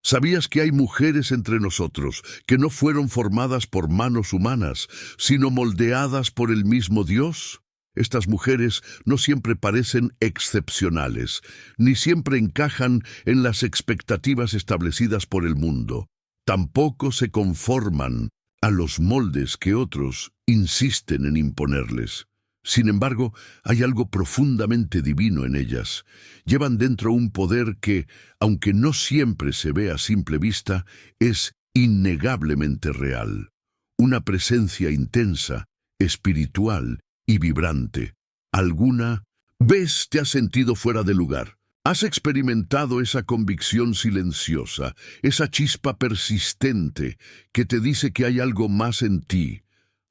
¿Sabías que hay mujeres entre nosotros que no fueron formadas por manos humanas, sino moldeadas por el mismo Dios? Estas mujeres no siempre parecen excepcionales, ni siempre encajan en las expectativas establecidas por el mundo. Tampoco se conforman a los moldes que otros insisten en imponerles. Sin embargo, hay algo profundamente divino en ellas. Llevan dentro un poder que, aunque no siempre se ve a simple vista, es innegablemente real. Una presencia intensa, espiritual y vibrante. ¿Alguna vez te has sentido fuera de lugar? ¿Has experimentado esa convicción silenciosa, esa chispa persistente que te dice que hay algo más en ti,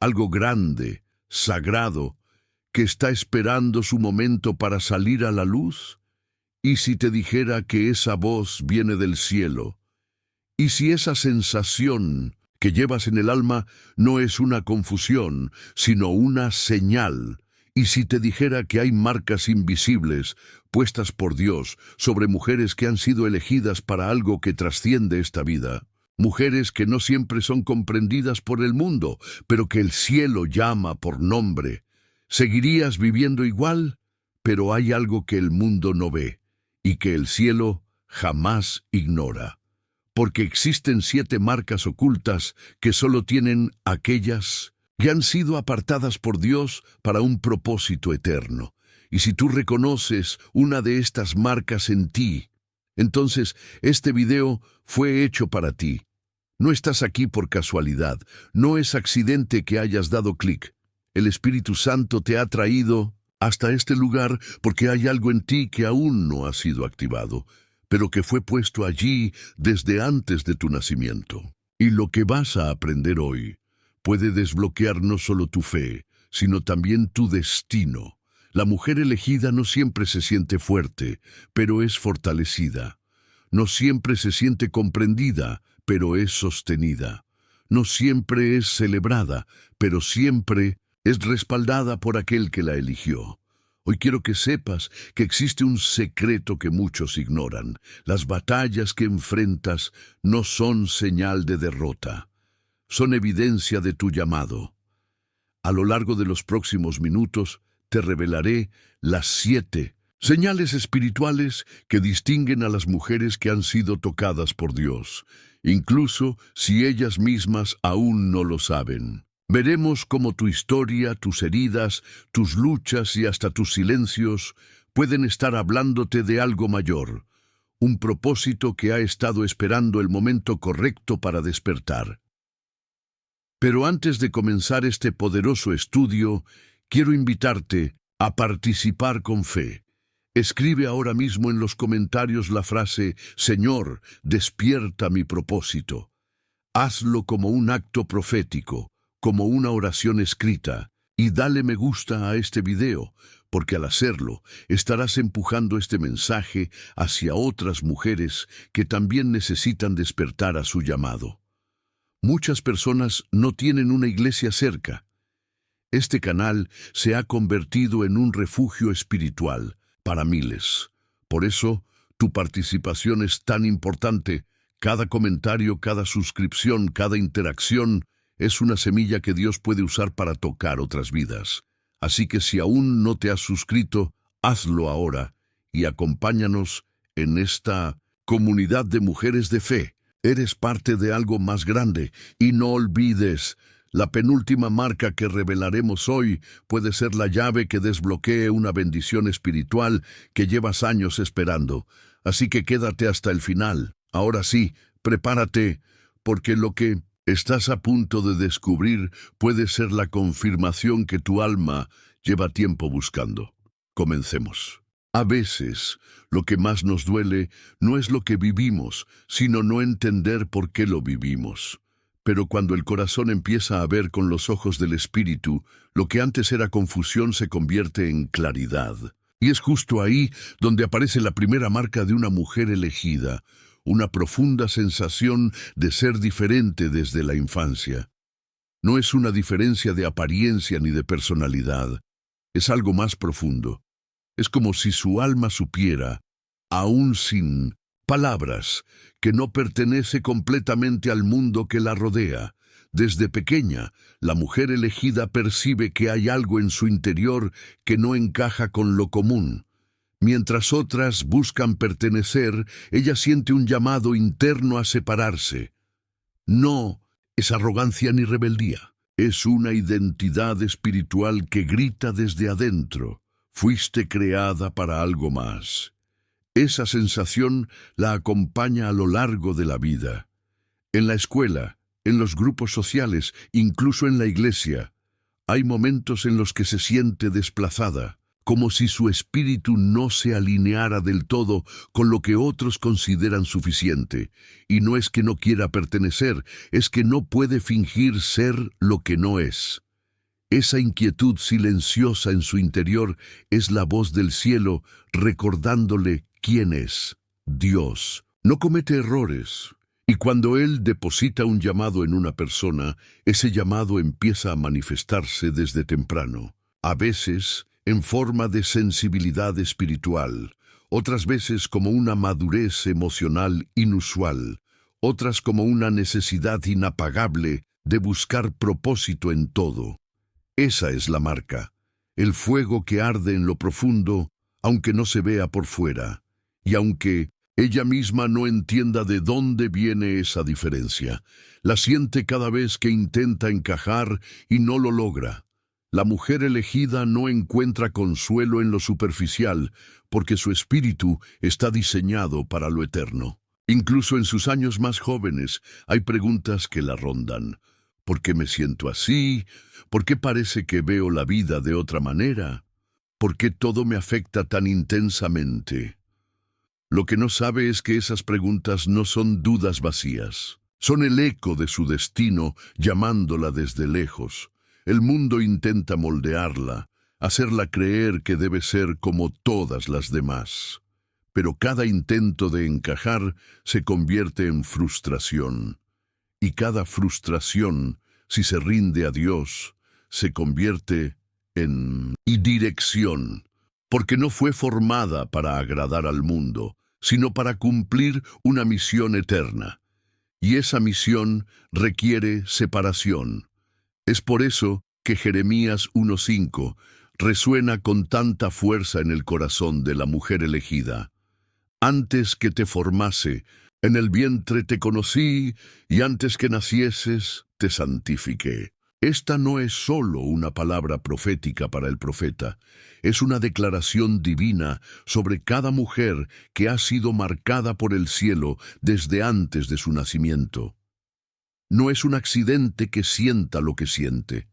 algo grande, sagrado, que está esperando su momento para salir a la luz? ¿Y si te dijera que esa voz viene del cielo? ¿Y si esa sensación que llevas en el alma no es una confusión, sino una señal? ¿Y si te dijera que hay marcas invisibles puestas por Dios sobre mujeres que han sido elegidas para algo que trasciende esta vida? Mujeres que no siempre son comprendidas por el mundo, pero que el cielo llama por nombre. ¿Seguirías viviendo igual? Pero hay algo que el mundo no ve y que el cielo jamás ignora. Porque existen 7 marcas ocultas que solo tienen aquellas que han sido apartadas por Dios para un propósito eterno. Y si tú reconoces una de estas marcas en ti, entonces este video fue hecho para ti. No estás aquí por casualidad, no es accidente que hayas dado clic. El Espíritu Santo te ha traído hasta este lugar porque hay algo en ti que aún no ha sido activado, pero que fue puesto allí desde antes de tu nacimiento. Y lo que vas a aprender hoy puede desbloquear no solo tu fe, sino también tu destino. La mujer elegida no siempre se siente fuerte, pero es fortalecida. No siempre se siente comprendida, pero es sostenida. No siempre es celebrada, pero siempre es respaldada por aquel que la eligió. Hoy quiero que sepas que existe un secreto que muchos ignoran. Las batallas que enfrentas no son señal de derrota, son evidencia de tu llamado. A lo largo de los próximos minutos te revelaré las 7 señales espirituales que distinguen a las mujeres que han sido tocadas por Dios, incluso si ellas mismas aún no lo saben. Veremos cómo tu historia, tus heridas, tus luchas y hasta tus silencios pueden estar hablándote de algo mayor, un propósito que ha estado esperando el momento correcto para despertar. Pero antes de comenzar este poderoso estudio, quiero invitarte a participar con fe. Escribe ahora mismo en los comentarios la frase: Señor, despierta mi propósito. Hazlo como un acto profético, como una oración escrita, y dale me gusta a este video, porque al hacerlo estarás empujando este mensaje hacia otras mujeres que también necesitan despertar a su llamado. Muchas personas no tienen una iglesia cerca. Este canal se ha convertido en un refugio espiritual para miles. Por eso, tu participación es tan importante. Cada comentario, cada suscripción, cada interacción es una semilla que Dios puede usar para tocar otras vidas. Así que si aún no te has suscrito, hazlo ahora y acompáñanos en esta comunidad de mujeres de fe. Eres parte de algo más grande y no olvides, la penúltima marca que revelaremos hoy puede ser la llave que desbloquee una bendición espiritual que llevas años esperando. Así que quédate hasta el final. Ahora sí, prepárate, porque lo que estás a punto de descubrir puede ser la confirmación que tu alma lleva tiempo buscando. Comencemos. A veces, lo que más nos duele no es lo que vivimos, sino no entender por qué lo vivimos. Pero cuando el corazón empieza a ver con los ojos del Espíritu, lo que antes era confusión se convierte en claridad. Y es justo ahí donde aparece la primera marca de una mujer elegida, una profunda sensación de ser diferente desde la infancia. No es una diferencia de apariencia ni de personalidad, es algo más profundo. Es como si su alma supiera, aún sin Palabras que no pertenece completamente al mundo que la rodea. Desde pequeña, la mujer elegida percibe que hay algo en su interior que no encaja con lo común. Mientras otras buscan pertenecer, ella siente un llamado interno a separarse. No es arrogancia ni rebeldía. Es una identidad espiritual que grita desde adentro. Fuiste creada para algo más. Esa sensación la acompaña a lo largo de la vida. En la escuela, en los grupos sociales, incluso en la iglesia, hay momentos en los que se siente desplazada, como si su espíritu no se alineara del todo con lo que otros consideran suficiente. Y no es que no quiera pertenecer, es que no puede fingir ser lo que no es. Esa inquietud silenciosa en su interior es la voz del cielo recordándole quién es. Dios no comete errores. Y cuando Él deposita un llamado en una persona, ese llamado empieza a manifestarse desde temprano. A veces en forma de sensibilidad espiritual, otras veces como una madurez emocional inusual, otras como una necesidad inapagable de buscar propósito en todo. Esa es la marca, el fuego que arde en lo profundo, aunque no se vea por fuera, y aunque ella misma no entienda de dónde viene esa diferencia, la siente cada vez que intenta encajar y no lo logra. La mujer elegida no encuentra consuelo en lo superficial, porque su espíritu está diseñado para lo eterno. Incluso en sus años más jóvenes hay preguntas que la rondan. ¿Por qué me siento así? ¿Por qué parece que veo la vida de otra manera? ¿Por qué todo me afecta tan intensamente? Lo que no sabe es que esas preguntas no son dudas vacías. Son el eco de su destino llamándola desde lejos. El mundo intenta moldearla, hacerla creer que debe ser como todas las demás. Pero cada intento de encajar se convierte en frustración. Y cada frustración, si se rinde a Dios, se convierte en dirección, porque no fue formada para agradar al mundo, sino para cumplir una misión eterna. Y esa misión requiere separación. Es por eso que Jeremías 1:5 resuena con tanta fuerza en el corazón de la mujer elegida. Antes que te formase, en el vientre te conocí, y antes que nacieses, te santifiqué. Esta no es solo una palabra profética para el profeta, es una declaración divina sobre cada mujer que ha sido marcada por el cielo desde antes de su nacimiento. No es un accidente que sienta lo que siente.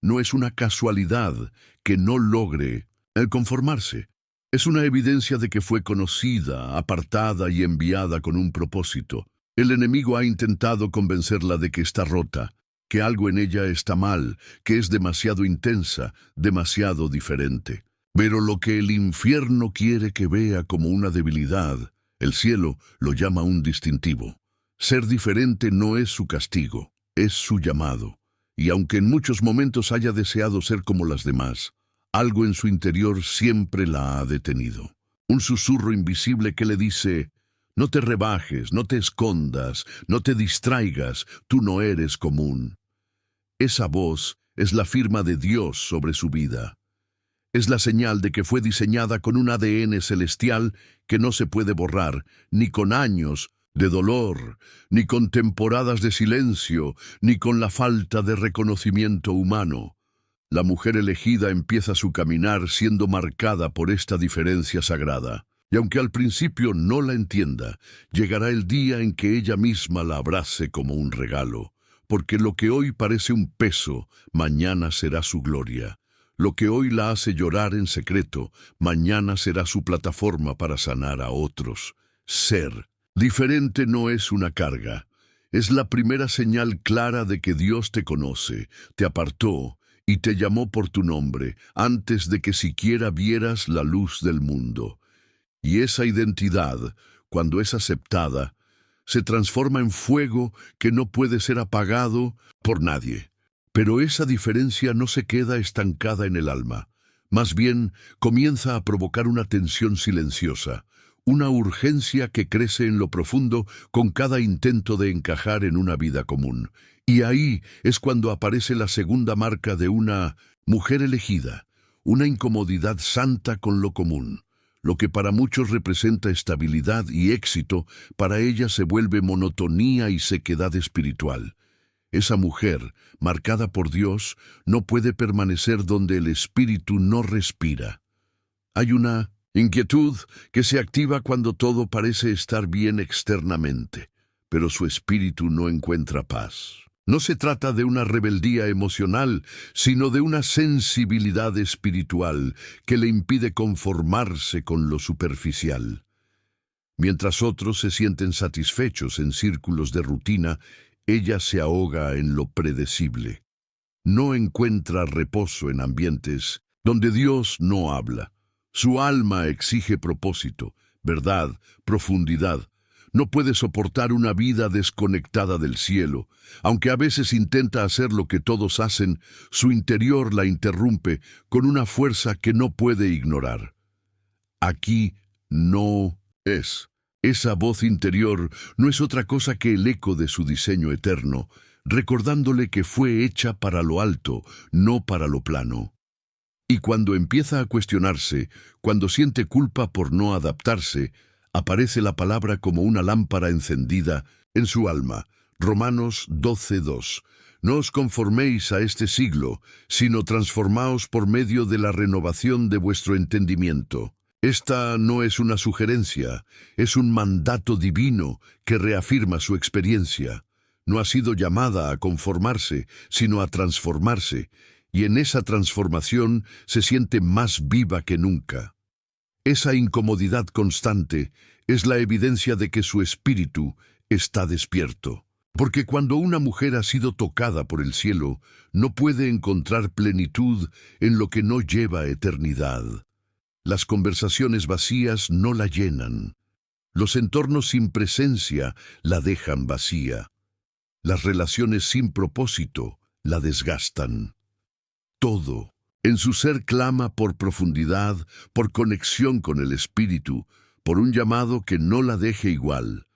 No es una casualidad que no logre conformarse. Es una evidencia de que fue conocida, apartada y enviada con un propósito. El enemigo ha intentado convencerla de que está rota, que algo en ella está mal, que es demasiado intensa, demasiado diferente. Pero lo que el infierno quiere que vea como una debilidad, el cielo lo llama un distintivo. Ser diferente no es su castigo, es su llamado. Y aunque en muchos momentos haya deseado ser como las demás, algo en su interior siempre la ha detenido. Un susurro invisible que le dice: no te rebajes, no te escondas, no te distraigas, tú no eres común. Esa voz es la firma de Dios sobre su vida. Es la señal de que fue diseñada con un ADN celestial que no se puede borrar, ni con años de dolor, ni con temporadas de silencio, ni con la falta de reconocimiento humano. La mujer elegida empieza su caminar siendo marcada por esta diferencia sagrada. Y aunque al principio no la entienda, llegará el día en que ella misma la abrace como un regalo, porque lo que hoy parece un peso, mañana será su gloria. Lo que hoy la hace llorar en secreto, mañana será su plataforma para sanar a otros. Ser diferente no es una carga, es la primera señal clara de que Dios te conoce, te apartó y te llamó por tu nombre antes de que siquiera vieras la luz del mundo. Y esa identidad, cuando es aceptada, se transforma en fuego que no puede ser apagado por nadie. Pero esa diferencia no se queda estancada en el alma. Más bien, comienza a provocar una tensión silenciosa, una urgencia que crece en lo profundo con cada intento de encajar en una vida común. Y ahí es cuando aparece la segunda marca de una mujer elegida, una incomodidad santa con lo común. Lo que para muchos representa estabilidad y éxito, para ella se vuelve monotonía y sequedad espiritual. Esa mujer, marcada por Dios, no puede permanecer donde el espíritu no respira. Hay una inquietud que se activa cuando todo parece estar bien externamente, pero su espíritu no encuentra paz. No se trata de una rebeldía emocional, sino de una sensibilidad espiritual que le impide conformarse con lo superficial. Mientras otros se sienten satisfechos en círculos de rutina, ella se ahoga en lo predecible. No encuentra reposo en ambientes donde Dios no habla. Su alma exige propósito, verdad, profundidad. No puede soportar una vida desconectada del cielo. Aunque a veces intenta hacer lo que todos hacen, su interior la interrumpe con una fuerza que no puede ignorar. Aquí no es. Esa voz interior no es otra cosa que el eco de su diseño eterno, recordándole que fue hecha para lo alto, no para lo plano. Y cuando empieza a cuestionarse, cuando siente culpa por no adaptarse, aparece la palabra como una lámpara encendida en su alma. Romanos 12:2. No os conforméis a este siglo, sino transformaos por medio de la renovación de vuestro entendimiento. Esta no es una sugerencia, es un mandato divino que reafirma su experiencia. No ha sido llamada a conformarse, sino a transformarse, y en esa transformación se siente más viva que nunca. Esa incomodidad constante es la evidencia de que su espíritu está despierto. Porque cuando una mujer ha sido tocada por el cielo, no puede encontrar plenitud en lo que no lleva eternidad. Las conversaciones vacías no la llenan. Los entornos sin presencia la dejan vacía. Las relaciones sin propósito la desgastan. Todo en su ser clama por profundidad, por conexión con el espíritu, por un llamado que no la deje igual.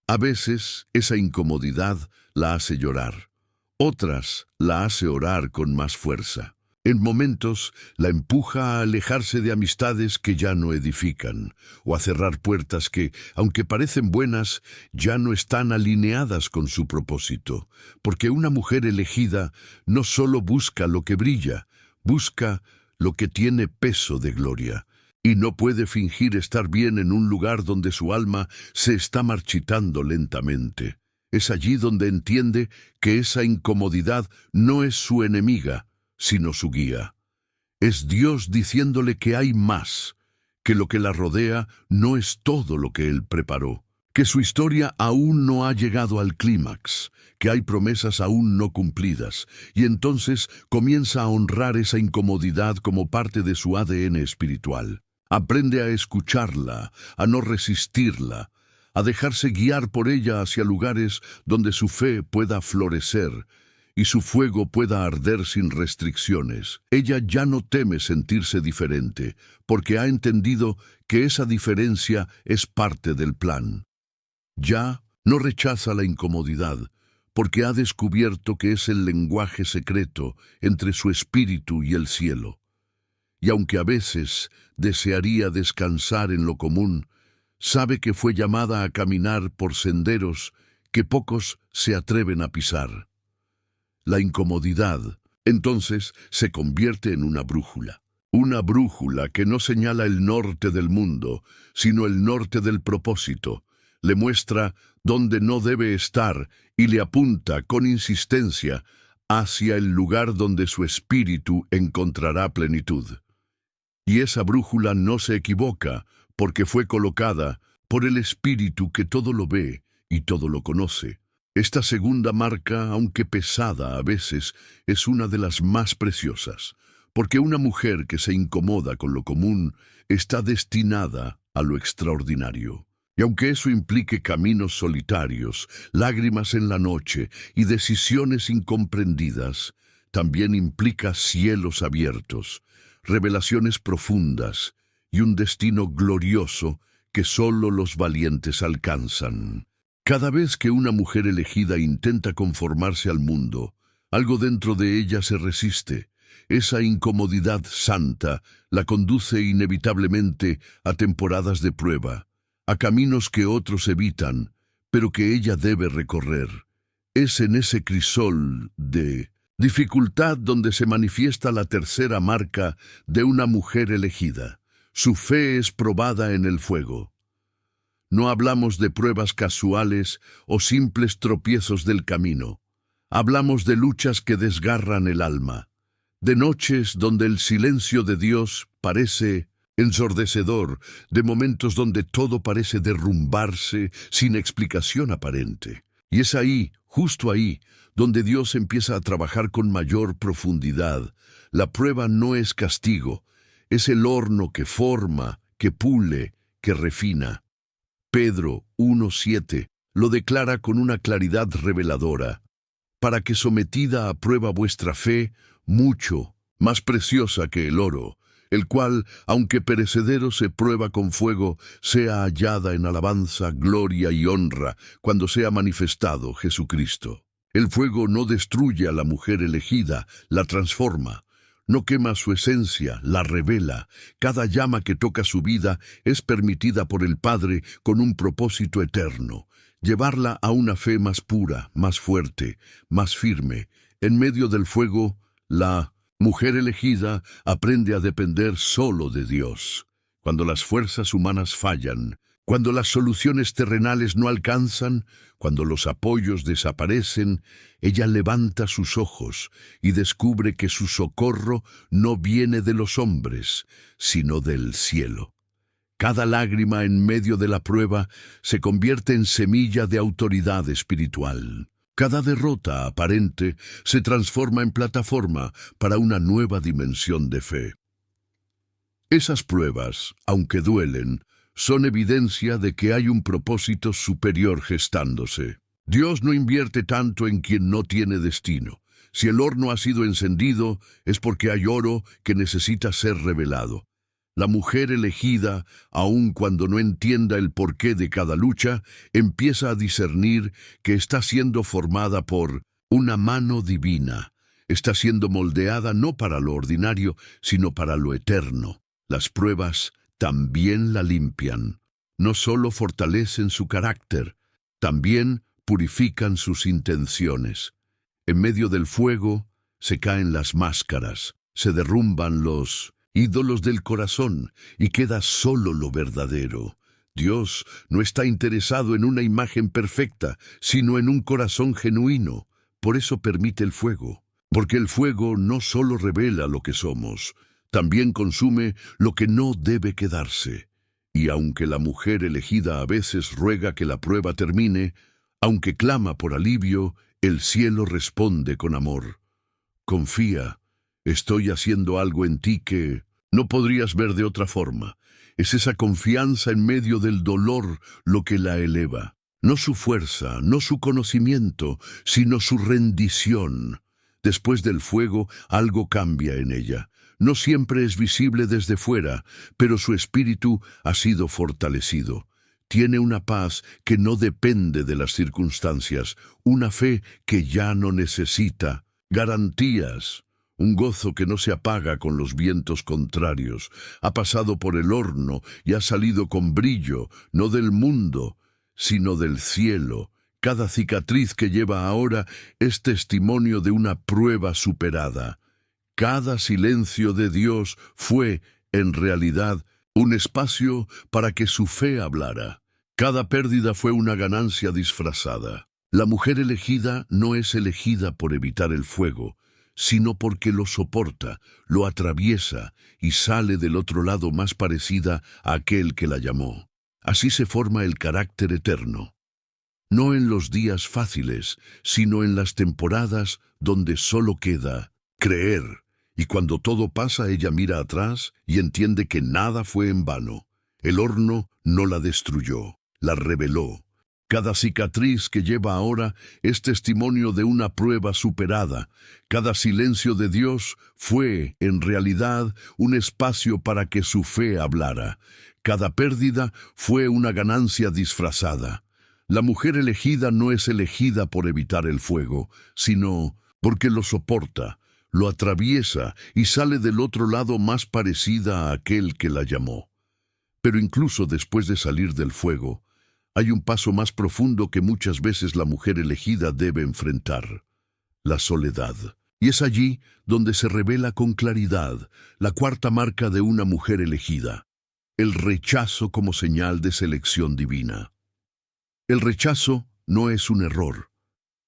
A veces esa incomodidad la hace llorar. Otras la hace orar con más fuerza. En momentos la empuja a alejarse de amistades que ya no edifican, o a cerrar puertas que, aunque parecen buenas, ya no están alineadas con su propósito, porque una mujer elegida no solo busca lo que brilla, busca lo que tiene peso de gloria, y no puede fingir estar bien en un lugar donde su alma se está marchitando lentamente. Es allí donde entiende que esa incomodidad no es su enemiga, sino su guía. Es Dios diciéndole que hay más, que lo que la rodea no es todo lo que Él preparó, que su historia aún no ha llegado al clímax, que hay promesas aún no cumplidas, y entonces comienza a honrar esa incomodidad como parte de su ADN espiritual. Aprende a escucharla, a no resistirla, a dejarse guiar por ella hacia lugares donde su fe pueda florecer, y su fuego pueda arder sin restricciones. Ella ya no teme sentirse diferente, porque ha entendido que esa diferencia es parte del plan. Ya no rechaza la incomodidad, porque ha descubierto que es el lenguaje secreto entre su espíritu y el cielo. Y aunque a veces desearía descansar en lo común, sabe que fue llamada a caminar por senderos que pocos se atreven a pisar. La incomodidad, entonces, se convierte en una brújula que no señala el norte del mundo, sino el norte del propósito. Le muestra dónde no debe estar y le apunta con insistencia hacia el lugar donde su espíritu encontrará plenitud. Y esa brújula no se equivoca, porque fue colocada por el espíritu que todo lo ve y todo lo conoce. Esta segunda marca, aunque pesada a veces, es una de las más preciosas, porque una mujer que se incomoda con lo común está destinada a lo extraordinario. Y aunque eso implique caminos solitarios, lágrimas en la noche y decisiones incomprendidas, también implica cielos abiertos, revelaciones profundas y un destino glorioso que solo los valientes alcanzan. Cada vez que una mujer elegida intenta conformarse al mundo, algo dentro de ella se resiste. Esa incomodidad santa la conduce inevitablemente a temporadas de prueba, a caminos que otros evitan, pero que ella debe recorrer. Es en ese crisol de dificultad donde se manifiesta la tercera marca de una mujer elegida. Su fe es probada en el fuego. No hablamos de pruebas casuales o simples tropiezos del camino. Hablamos de luchas que desgarran el alma, de noches donde el silencio de Dios parece ensordecedor, de momentos donde todo parece derrumbarse sin explicación aparente. Y es ahí, justo ahí, donde Dios empieza a trabajar con mayor profundidad. La prueba no es castigo, es el horno que forma, que pule, que refina. Pedro 1:7 lo declara con una claridad reveladora. Para que sometida a prueba vuestra fe, mucho más preciosa que el oro, el cual, aunque perecedero se prueba con fuego, sea hallada en alabanza, gloria y honra cuando sea manifestado Jesucristo. El fuego no destruye a la mujer elegida, la transforma. No quema su esencia, la revela. Cada llama que toca su vida es permitida por el Padre con un propósito eterno. Llevarla a una fe más pura, más fuerte, más firme. En medio del fuego, la mujer elegida aprende a depender solo de Dios. Cuando las fuerzas humanas fallan, cuando las soluciones terrenales no alcanzan, cuando los apoyos desaparecen, ella levanta sus ojos y descubre que su socorro no viene de los hombres, sino del cielo. Cada lágrima en medio de la prueba se convierte en semilla de autoridad espiritual. Cada derrota aparente se transforma en plataforma para una nueva dimensión de fe. Esas pruebas, aunque duelen, son evidencia de que hay un propósito superior gestándose. Dios no invierte tanto en quien no tiene destino. Si el horno ha sido encendido, es porque hay oro que necesita ser revelado. La mujer elegida, aun cuando no entienda el porqué de cada lucha, empieza a discernir que está siendo formada por una mano divina. Está siendo moldeada no para lo ordinario, sino para lo eterno. Las pruebas también la limpian. No solo fortalecen su carácter, también purifican sus intenciones. En medio del fuego se caen las máscaras, se derrumban los ídolos del corazón y queda solo lo verdadero. Dios no está interesado en una imagen perfecta, sino en un corazón genuino. Por eso permite el fuego, porque el fuego no solo revela lo que somos, también consume lo que no debe quedarse. Y aunque la mujer elegida a veces ruega que la prueba termine, aunque clama por alivio, el cielo responde con amor. Confía, estoy haciendo algo en ti que no podrías ver de otra forma. Es esa confianza en medio del dolor lo que la eleva. No su fuerza, no su conocimiento, sino su rendición. Después del fuego, algo cambia en ella. No siempre es visible desde fuera, pero su espíritu ha sido fortalecido. Tiene una paz que no depende de las circunstancias, una fe que ya no necesita garantías, un gozo que no se apaga con los vientos contrarios. Ha pasado por el horno y ha salido con brillo, no del mundo, sino del cielo. Cada cicatriz que lleva ahora es testimonio de una prueba superada. Cada silencio de Dios fue, en realidad, un espacio para que su fe hablara. Cada pérdida fue una ganancia disfrazada. La mujer elegida no es elegida por evitar el fuego, sino porque lo soporta, lo atraviesa y sale del otro lado más parecida a aquel que la llamó. Así se forma el carácter eterno. No en los días fáciles, sino en las temporadas donde solo queda creer. Y cuando todo pasa, ella mira atrás y entiende que nada fue en vano. El horno no la destruyó, la reveló. Cada cicatriz que lleva ahora es testimonio de una prueba superada. Cada silencio de Dios fue, en realidad, un espacio para que su fe hablara. Cada pérdida fue una ganancia disfrazada. La mujer elegida no es elegida por evitar el fuego, sino porque lo soporta, lo atraviesa y sale del otro lado más parecida a aquel que la llamó. Pero incluso después de salir del fuego, hay un paso más profundo que muchas veces la mujer elegida debe enfrentar: la soledad. Y es allí donde se revela con claridad la cuarta marca de una mujer elegida: el rechazo como señal de selección divina. El rechazo no es un error,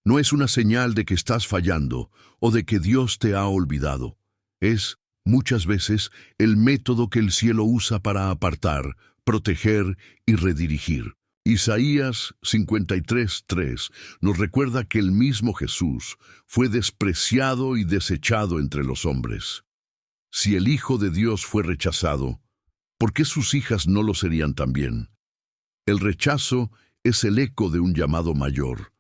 no es una señal de que estás fallando o de que Dios te ha olvidado. Es, muchas veces, el método que el cielo usa para apartar, proteger y redirigir. Isaías 53:3 nos recuerda que el mismo Jesús fue despreciado y desechado entre los hombres. Si el Hijo de Dios fue rechazado, ¿por qué sus hijas no lo serían también? El rechazo es el eco de un llamado mayor.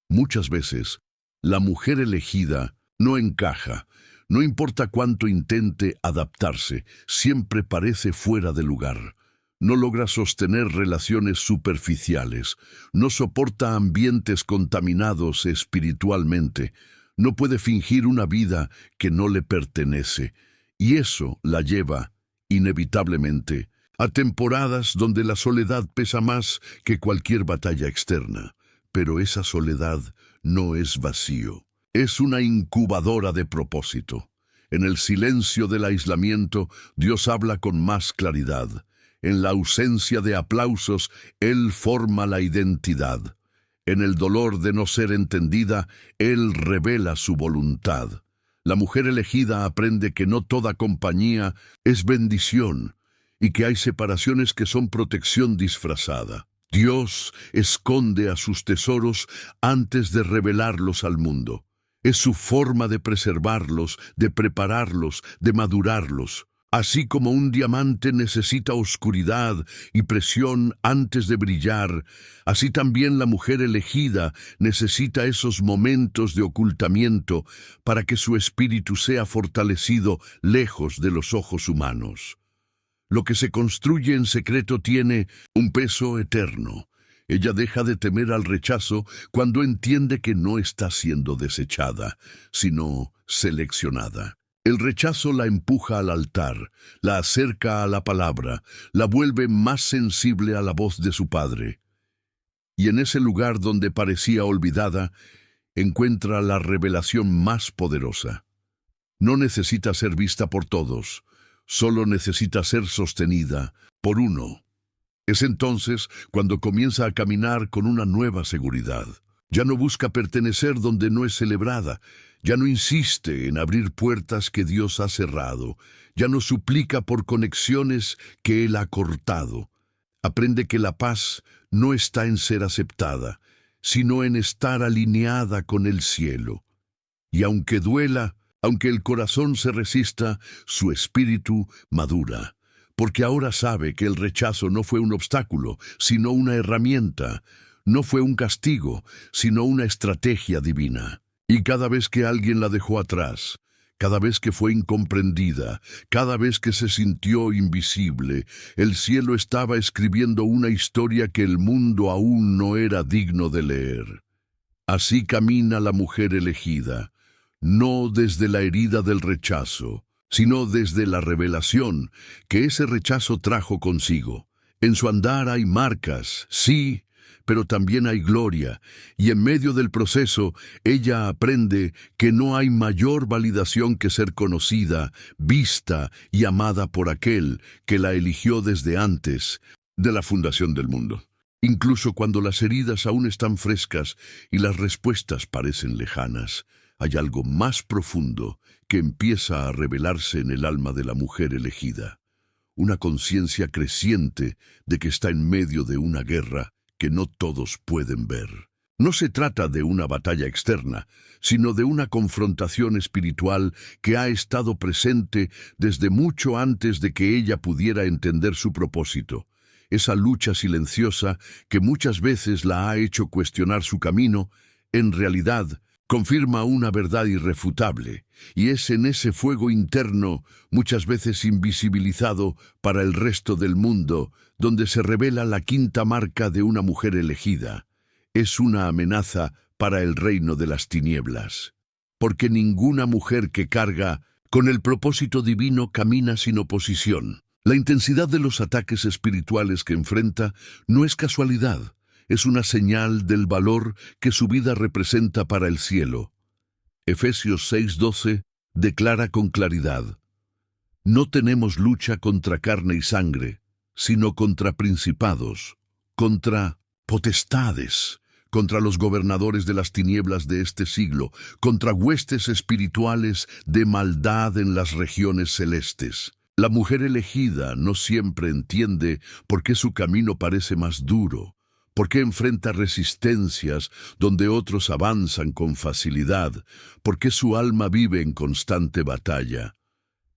Muchas veces, la mujer elegida no encaja. No importa cuánto intente adaptarse, siempre parece fuera de lugar. No logra sostener relaciones superficiales, no soporta ambientes contaminados espiritualmente, no puede fingir una vida que no le pertenece, y eso la lleva, inevitablemente, a temporadas donde la soledad pesa más que cualquier batalla externa. Pero esa soledad no es vacío, es una incubadora de propósito. En el silencio del aislamiento, Dios habla con más claridad. En la ausencia de aplausos, Él forma la identidad. En el dolor de no ser entendida, Él revela su voluntad. La mujer elegida aprende que no toda compañía es bendición y que hay separaciones que son protección disfrazada. Dios esconde a sus tesoros antes de revelarlos al mundo. Es su forma de preservarlos, de prepararlos, de madurarlos. Así como un diamante necesita oscuridad y presión antes de brillar, así también la mujer elegida necesita esos momentos de ocultamiento para que su espíritu sea fortalecido lejos de los ojos humanos. Lo que se construye en secreto tiene un peso eterno. Ella deja de temer al rechazo cuando entiende que no está siendo desechada, sino seleccionada. El rechazo la empuja al altar, la acerca a la palabra, la vuelve más sensible a la voz de su Padre. Y en ese lugar donde parecía olvidada, encuentra la revelación más poderosa. No necesita ser vista por todos, solo necesita ser sostenida por uno. Es entonces cuando comienza a caminar con una nueva seguridad. Ya no busca pertenecer donde no es celebrada, ya no insiste en abrir puertas que Dios ha cerrado, ya no suplica por conexiones que Él ha cortado. Aprende que la paz no está en ser aceptada, sino en estar alineada con el cielo. Y aunque duela, aunque el corazón se resista, su espíritu madura, porque ahora sabe que el rechazo no fue un obstáculo, sino una herramienta. No fue un castigo, sino una estrategia divina. Y cada vez que alguien la dejó atrás, cada vez que fue incomprendida, cada vez que se sintió invisible, el cielo estaba escribiendo una historia que el mundo aún no era digno de leer. Así camina la mujer elegida, no desde la herida del rechazo, sino desde la revelación que ese rechazo trajo consigo. En su andar hay marcas, sí, pero también hay gloria, y en medio del proceso ella aprende que no hay mayor validación que ser conocida, vista y amada por aquel que la eligió desde antes de la fundación del mundo. Incluso cuando las heridas aún están frescas y las respuestas parecen lejanas, hay algo más profundo que empieza a revelarse en el alma de la mujer elegida. Una conciencia creciente de que está en medio de una guerra que no todos pueden ver. No se trata de una batalla externa, sino de una confrontación espiritual que ha estado presente desde mucho antes de que ella pudiera entender su propósito. Esa lucha silenciosa que muchas veces la ha hecho cuestionar su camino, en realidad confirma una verdad irrefutable, y es en ese fuego interno, muchas veces invisibilizado para el resto del mundo, donde se revela la quinta marca de una mujer elegida. Es una amenaza para el reino de las tinieblas, porque ninguna mujer que carga con el propósito divino camina sin oposición. La intensidad de los ataques espirituales que enfrenta no es casualidad, es una señal del valor que su vida representa para el cielo. Efesios 6:12 declara con claridad: no tenemos lucha contra carne y sangre, sino contra principados, contra potestades, contra los gobernadores de las tinieblas de este siglo, contra huestes espirituales de maldad en las regiones celestes. La mujer elegida no siempre entiende por qué su camino parece más duro, por qué enfrenta resistencias donde otros avanzan con facilidad, por qué su alma vive en constante batalla.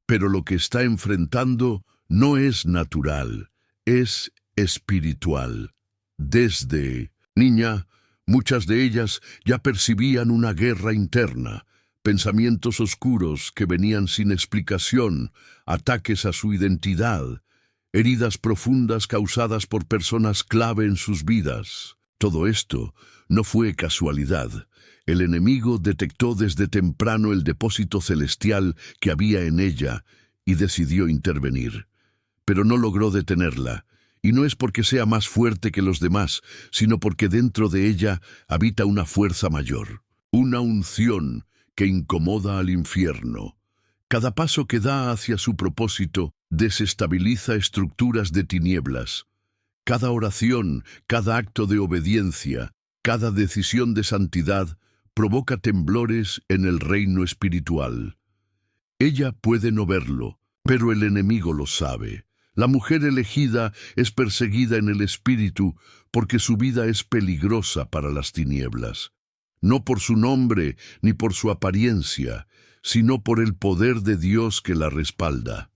Pero lo que está enfrentando no es natural, es espiritual. Desde niña, muchas de ellas ya percibían una guerra interna, pensamientos oscuros que venían sin explicación, ataques a su identidad, heridas profundas causadas por personas clave en sus vidas. Todo esto no fue casualidad. El enemigo detectó desde temprano el depósito celestial que había en ella y decidió intervenir. Pero no logró detenerla, y no es porque sea más fuerte que los demás, sino porque dentro de ella habita una fuerza mayor, una unción que incomoda al infierno. Cada paso que da hacia su propósito desestabiliza estructuras de tinieblas. Cada oración, cada acto de obediencia, cada decisión de santidad provoca temblores en el reino espiritual. Ella puede no verlo, pero el enemigo lo sabe. La mujer elegida es perseguida en el espíritu porque su vida es peligrosa para las tinieblas. No por su nombre ni por su apariencia, sino por el poder de Dios que la respalda.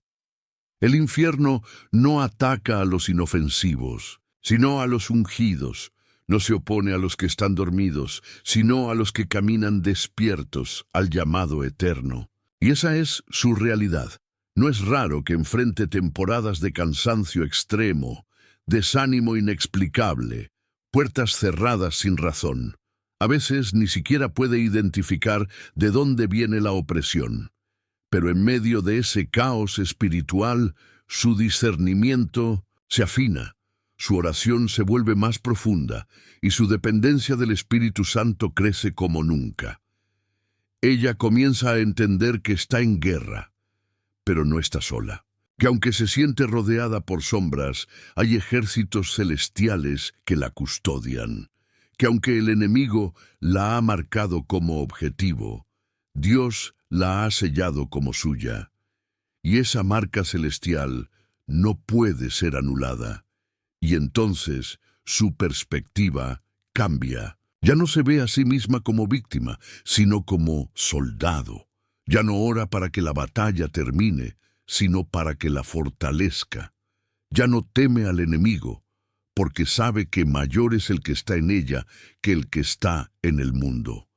El infierno no ataca a los inofensivos, sino a los ungidos. No se opone a los que están dormidos, sino a los que caminan despiertos al llamado eterno. Y esa es su realidad. No es raro que enfrente temporadas de cansancio extremo, desánimo inexplicable, puertas cerradas sin razón. A veces ni siquiera puede identificar de dónde viene la opresión. Pero en medio de ese caos espiritual, su discernimiento se afina, su oración se vuelve más profunda y su dependencia del Espíritu Santo crece como nunca. Ella comienza a entender que está en guerra, pero no está sola. Que aunque se siente rodeada por sombras, hay ejércitos celestiales que la custodian. Que aunque el enemigo la ha marcado como objetivo, Dios la ha sellado como suya. Y esa marca celestial no puede ser anulada. Y entonces su perspectiva cambia. Ya no se ve a sí misma como víctima, sino como soldado. Ya no ora para que la batalla termine, sino para que la fortalezca. Ya no teme al enemigo, porque sabe que mayor es el que está en ella que el que está en el mundo.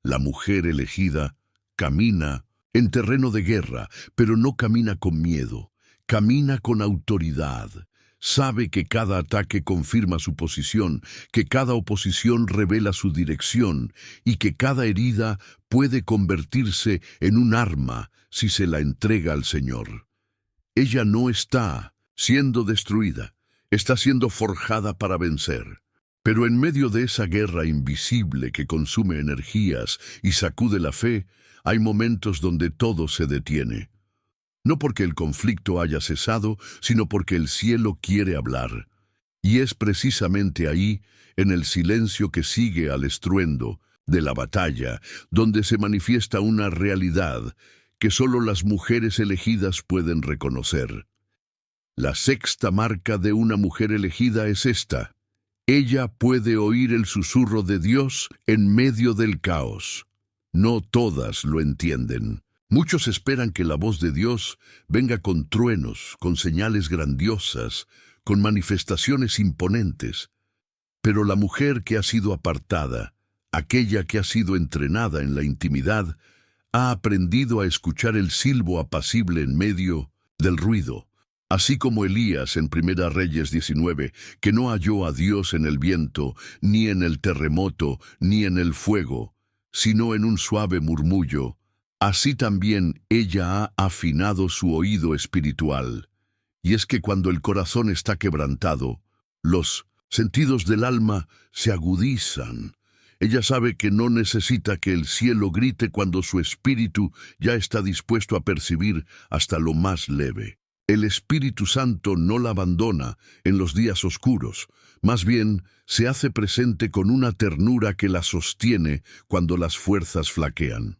La mujer elegida camina en terreno de guerra, pero no camina con miedo, camina con autoridad. Sabe que cada ataque confirma su posición, que cada oposición revela su dirección y que cada herida puede convertirse en un arma si se la entrega al Señor. Ella no está siendo destruida, está siendo forjada para vencer. Pero en medio de esa guerra invisible que consume energías y sacude la fe, hay momentos donde todo se detiene. No porque el conflicto haya cesado, sino porque el cielo quiere hablar. Y es precisamente ahí, en el silencio que sigue al estruendo de la batalla, donde se manifiesta una realidad que solo las mujeres elegidas pueden reconocer. La sexta marca de una mujer elegida es esta: ella puede oír el susurro de Dios en medio del caos. No todas lo entienden. Muchos esperan que la voz de Dios venga con truenos, con señales grandiosas, con manifestaciones imponentes. Pero la mujer que ha sido apartada, aquella que ha sido entrenada en la intimidad, ha aprendido a escuchar el silbo apacible en medio del ruido, así como Elías en Primera Reyes 19, que no halló a Dios en el viento, ni en el terremoto, ni en el fuego, sino en un suave murmullo. Así también ella ha afinado su oído espiritual. Y es que cuando el corazón está quebrantado, los sentidos del alma se agudizan. Ella sabe que no necesita que el cielo grite cuando su espíritu ya está dispuesto a percibir hasta lo más leve. El Espíritu Santo no la abandona en los días oscuros, más bien se hace presente con una ternura que la sostiene cuando las fuerzas flaquean.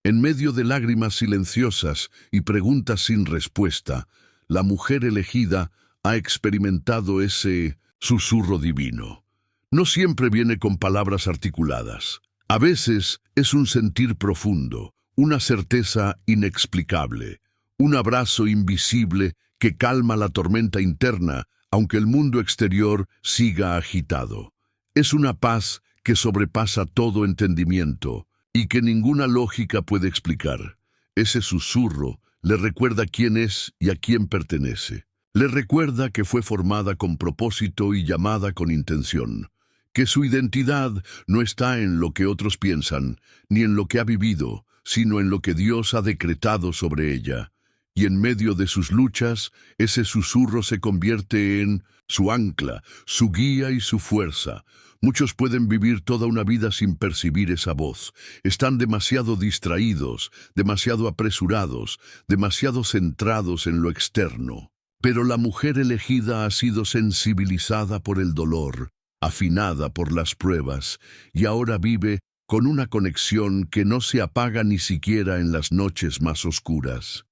En medio de lágrimas silenciosas y preguntas sin respuesta, la mujer elegida ha experimentado ese susurro divino. No siempre viene con palabras articuladas. A veces es un sentir profundo, una certeza inexplicable, un abrazo invisible que calma la tormenta interna, aunque el mundo exterior siga agitado. Es una paz que sobrepasa todo entendimiento y que ninguna lógica puede explicar. Ese susurro le recuerda quién es y a quién pertenece. Le recuerda que fue formada con propósito y llamada con intención, que su identidad no está en lo que otros piensan, ni en lo que ha vivido, sino en lo que Dios ha decretado sobre ella. Y en medio de sus luchas, ese susurro se convierte en su ancla, su guía y su fuerza. Muchos pueden vivir toda una vida sin percibir esa voz. Están demasiado distraídos, demasiado apresurados, demasiado centrados en lo externo. Pero la mujer elegida ha sido sensibilizada por el dolor, afinada por las pruebas, y ahora vive con una conexión que no se apaga ni siquiera en las noches más oscuras.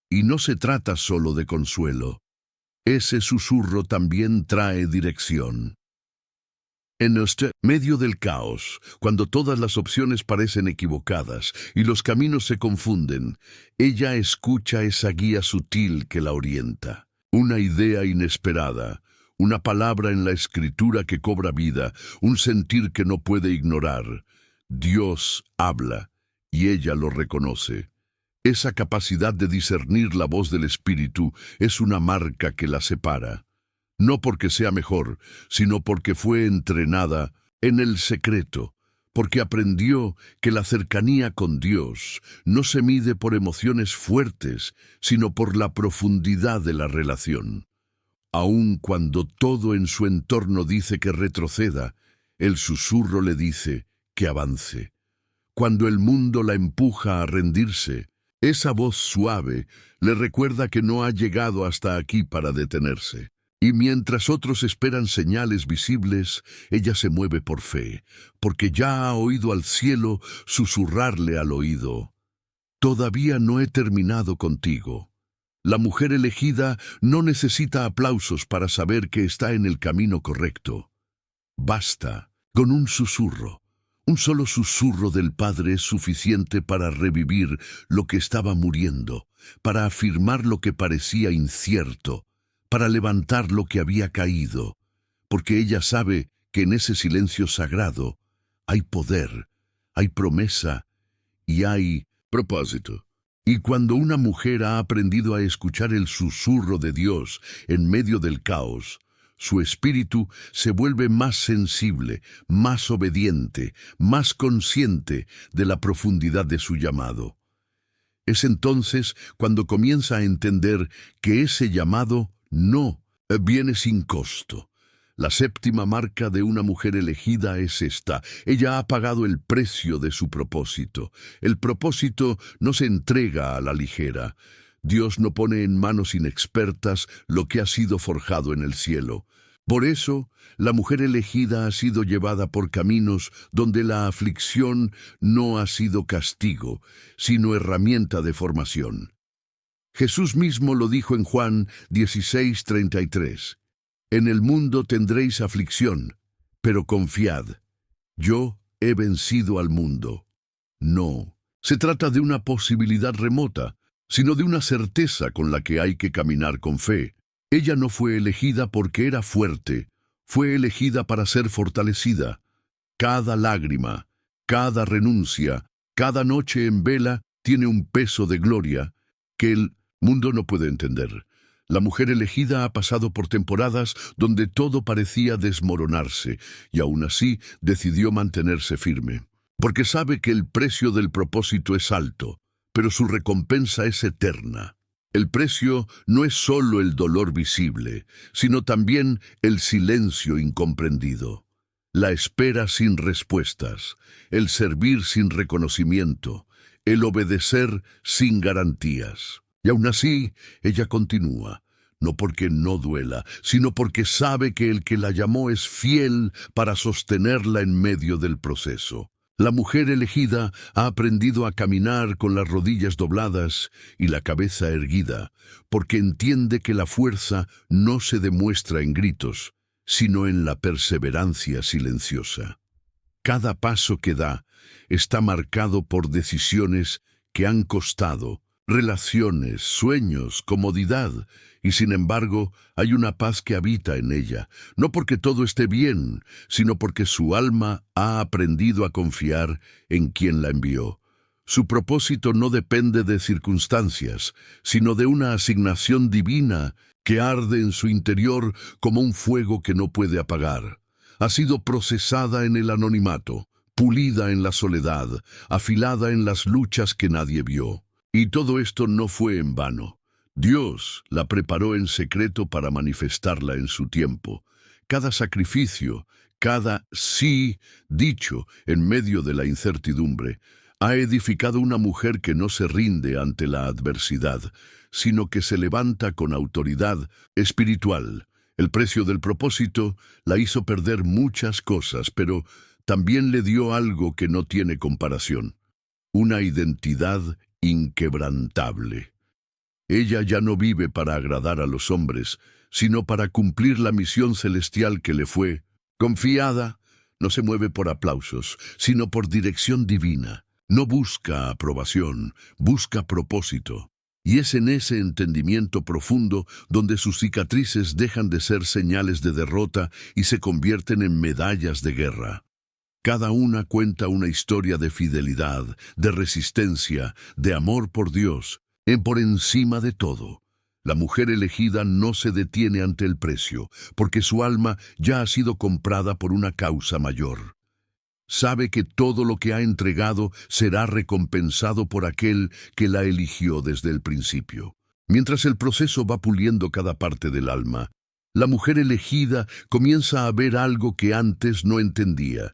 Y no se trata solo de consuelo. Ese susurro también trae dirección. En medio del caos, cuando todas las opciones parecen equivocadas y los caminos se confunden, ella escucha esa guía sutil que la orienta. Una idea inesperada, una palabra en la escritura que cobra vida, un sentir que no puede ignorar. Dios habla y ella lo reconoce. Esa capacidad de discernir la voz del Espíritu es una marca que la separa. No porque sea mejor, sino porque fue entrenada en el secreto, porque aprendió que la cercanía con Dios no se mide por emociones fuertes, sino por la profundidad de la relación. Aun cuando todo en su entorno dice que retroceda, el susurro le dice que avance. Cuando el mundo la empuja a rendirse, esa voz suave le recuerda que no ha llegado hasta aquí para detenerse. Y mientras otros esperan señales visibles, ella se mueve por fe, porque ya ha oído al cielo susurrarle al oído: «Todavía no he terminado contigo». La mujer elegida no necesita aplausos para saber que está en el camino correcto. Basta con un susurro. Un solo susurro del Padre es suficiente para revivir lo que estaba muriendo, para afirmar lo que parecía incierto, para levantar lo que había caído, porque ella sabe que en ese silencio sagrado hay poder, hay promesa y hay propósito. Y cuando una mujer ha aprendido a escuchar el susurro de Dios en medio del caos, su espíritu se vuelve más sensible, más obediente, más consciente de la profundidad de su llamado. Es entonces cuando comienza a entender que ese llamado no viene sin costo. La séptima marca de una mujer elegida es esta: ella ha pagado el precio de su propósito. El propósito no se entrega a la ligera. Dios no pone en manos inexpertas lo que ha sido forjado en el cielo. Por eso, la mujer elegida ha sido llevada por caminos donde la aflicción no ha sido castigo, sino herramienta de formación. Jesús mismo lo dijo en Juan 16:33. En el mundo tendréis aflicción, pero confiad, yo he vencido al mundo. No se trata de una posibilidad remota, sino de una certeza con la que hay que caminar con fe. Ella no fue elegida porque era fuerte, fue elegida para ser fortalecida. Cada lágrima, cada renuncia, cada noche en vela tiene un peso de gloria que el mundo no puede entender. La mujer elegida ha pasado por temporadas donde todo parecía desmoronarse y aún así decidió mantenerse firme, porque sabe que el precio del propósito es alto, pero su recompensa es eterna. El precio no es solo el dolor visible, sino también el silencio incomprendido, la espera sin respuestas, el servir sin reconocimiento, el obedecer sin garantías. Y aún así, ella continúa, no porque no duela, sino porque sabe que el que la llamó es fiel para sostenerla en medio del proceso. La mujer elegida ha aprendido a caminar con las rodillas dobladas y la cabeza erguida, porque entiende que la fuerza no se demuestra en gritos, sino en la perseverancia silenciosa. Cada paso que da está marcado por decisiones que han costado, relaciones, sueños, comodidad, y sin embargo hay una paz que habita en ella, no porque todo esté bien, sino porque su alma ha aprendido a confiar en quien la envió. Su propósito no depende de circunstancias, sino de una asignación divina que arde en su interior como un fuego que no puede apagar. Ha sido procesada en el anonimato, pulida en la soledad, afilada en las luchas que nadie vio. Y todo esto no fue en vano. Dios la preparó en secreto para manifestarla en su tiempo. Cada sacrificio, cada sí dicho en medio de la incertidumbre, ha edificado una mujer que no se rinde ante la adversidad, sino que se levanta con autoridad espiritual. El precio del propósito la hizo perder muchas cosas, pero también le dio algo que no tiene comparación: una identidad inquebrantable. Ella ya no vive para agradar a los hombres, sino para cumplir la misión celestial que le fue confiada. No se mueve por aplausos, sino por dirección divina. No busca aprobación, busca propósito. Y es en ese entendimiento profundo donde sus cicatrices dejan de ser señales de derrota y se convierten en medallas de guerra. Cada una cuenta una historia de fidelidad, de resistencia, de amor por Dios, por encima de todo. La mujer elegida no se detiene ante el precio, porque su alma ya ha sido comprada por una causa mayor. Sabe que todo lo que ha entregado será recompensado por aquel que la eligió desde el principio. Mientras el proceso va puliendo cada parte del alma, la mujer elegida comienza a ver algo que antes no entendía: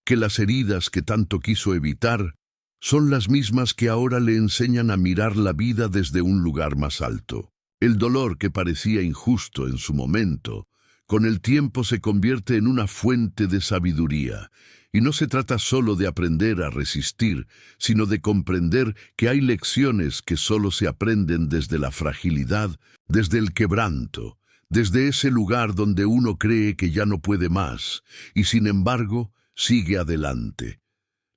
que las heridas que tanto quiso evitar son las mismas que ahora le enseñan a mirar la vida desde un lugar más alto. El dolor que parecía injusto en su momento, con el tiempo se convierte en una fuente de sabiduría, y no se trata solo de aprender a resistir, sino de comprender que hay lecciones que solo se aprenden desde la fragilidad, desde el quebranto, desde ese lugar donde uno cree que ya no puede más, y sin embargo sigue adelante.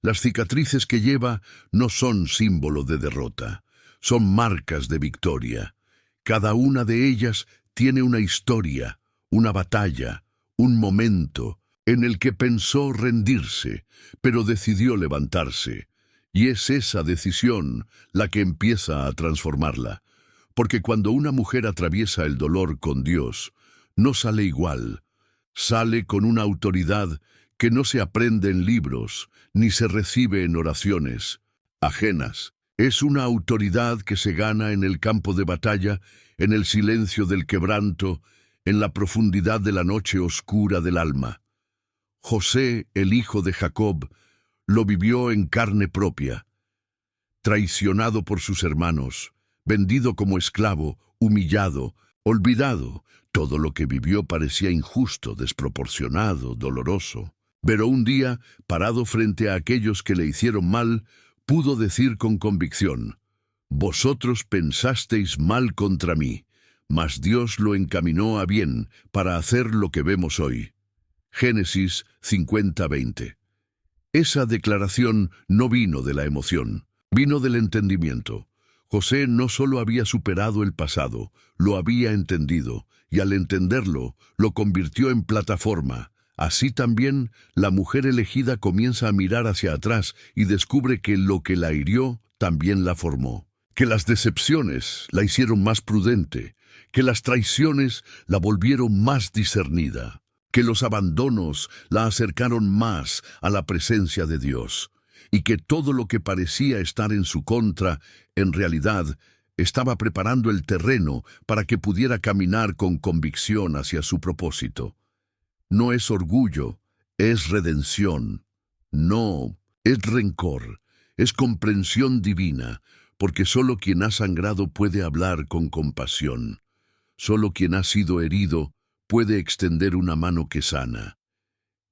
Las cicatrices que lleva no son símbolo de derrota, son marcas de victoria. Cada una de ellas tiene una historia, una batalla, un momento en el que pensó rendirse, pero decidió levantarse. Y es esa decisión la que empieza a transformarla. Porque cuando una mujer atraviesa el dolor con Dios, no sale igual. Sale con una autoridad que no se aprende en libros, ni se recibe en oraciones ajenas. Es una autoridad que se gana en el campo de batalla, en el silencio del quebranto, en la profundidad de la noche oscura del alma. José, el hijo de Jacob, lo vivió en carne propia. Traicionado por sus hermanos, vendido como esclavo, humillado, olvidado, todo lo que vivió parecía injusto, desproporcionado, doloroso. Pero un día, parado frente a aquellos que le hicieron mal, pudo decir con convicción: «Vosotros pensasteis mal contra mí, mas Dios lo encaminó a bien para hacer lo que vemos hoy». Génesis 50:20. Esa declaración no vino de la emoción, vino del entendimiento. José no solo había superado el pasado, lo había entendido, y al entenderlo, lo convirtió en plataforma, Así también, la mujer elegida comienza a mirar hacia atrás y descubre que lo que la hirió también la formó, que las decepciones la hicieron más prudente, que las traiciones la volvieron más discernida, que los abandonos la acercaron más a la presencia de Dios, y que todo lo que parecía estar en su contra, en realidad, estaba preparando el terreno para que pudiera caminar con convicción hacia su propósito. No es orgullo, es redención. No, es rencor, es comprensión divina, porque solo quien ha sangrado puede hablar con compasión. Solo quien ha sido herido puede extender una mano que sana.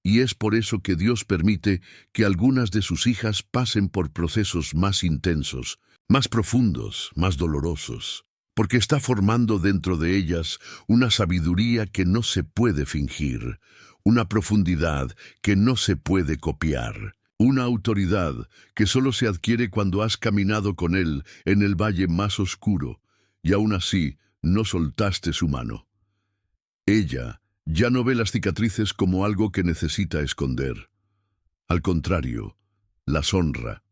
Y es por eso que Dios permite que algunas de sus hijas pasen por procesos más intensos, más profundos, más dolorosos, porque está formando dentro de ellas una sabiduría que no se puede fingir, una profundidad que no se puede copiar, una autoridad que solo se adquiere cuando has caminado con Él en el valle más oscuro, y aún así no soltaste su mano. Ella ya no ve las cicatrices como algo que necesita esconder. Al contrario, las honra,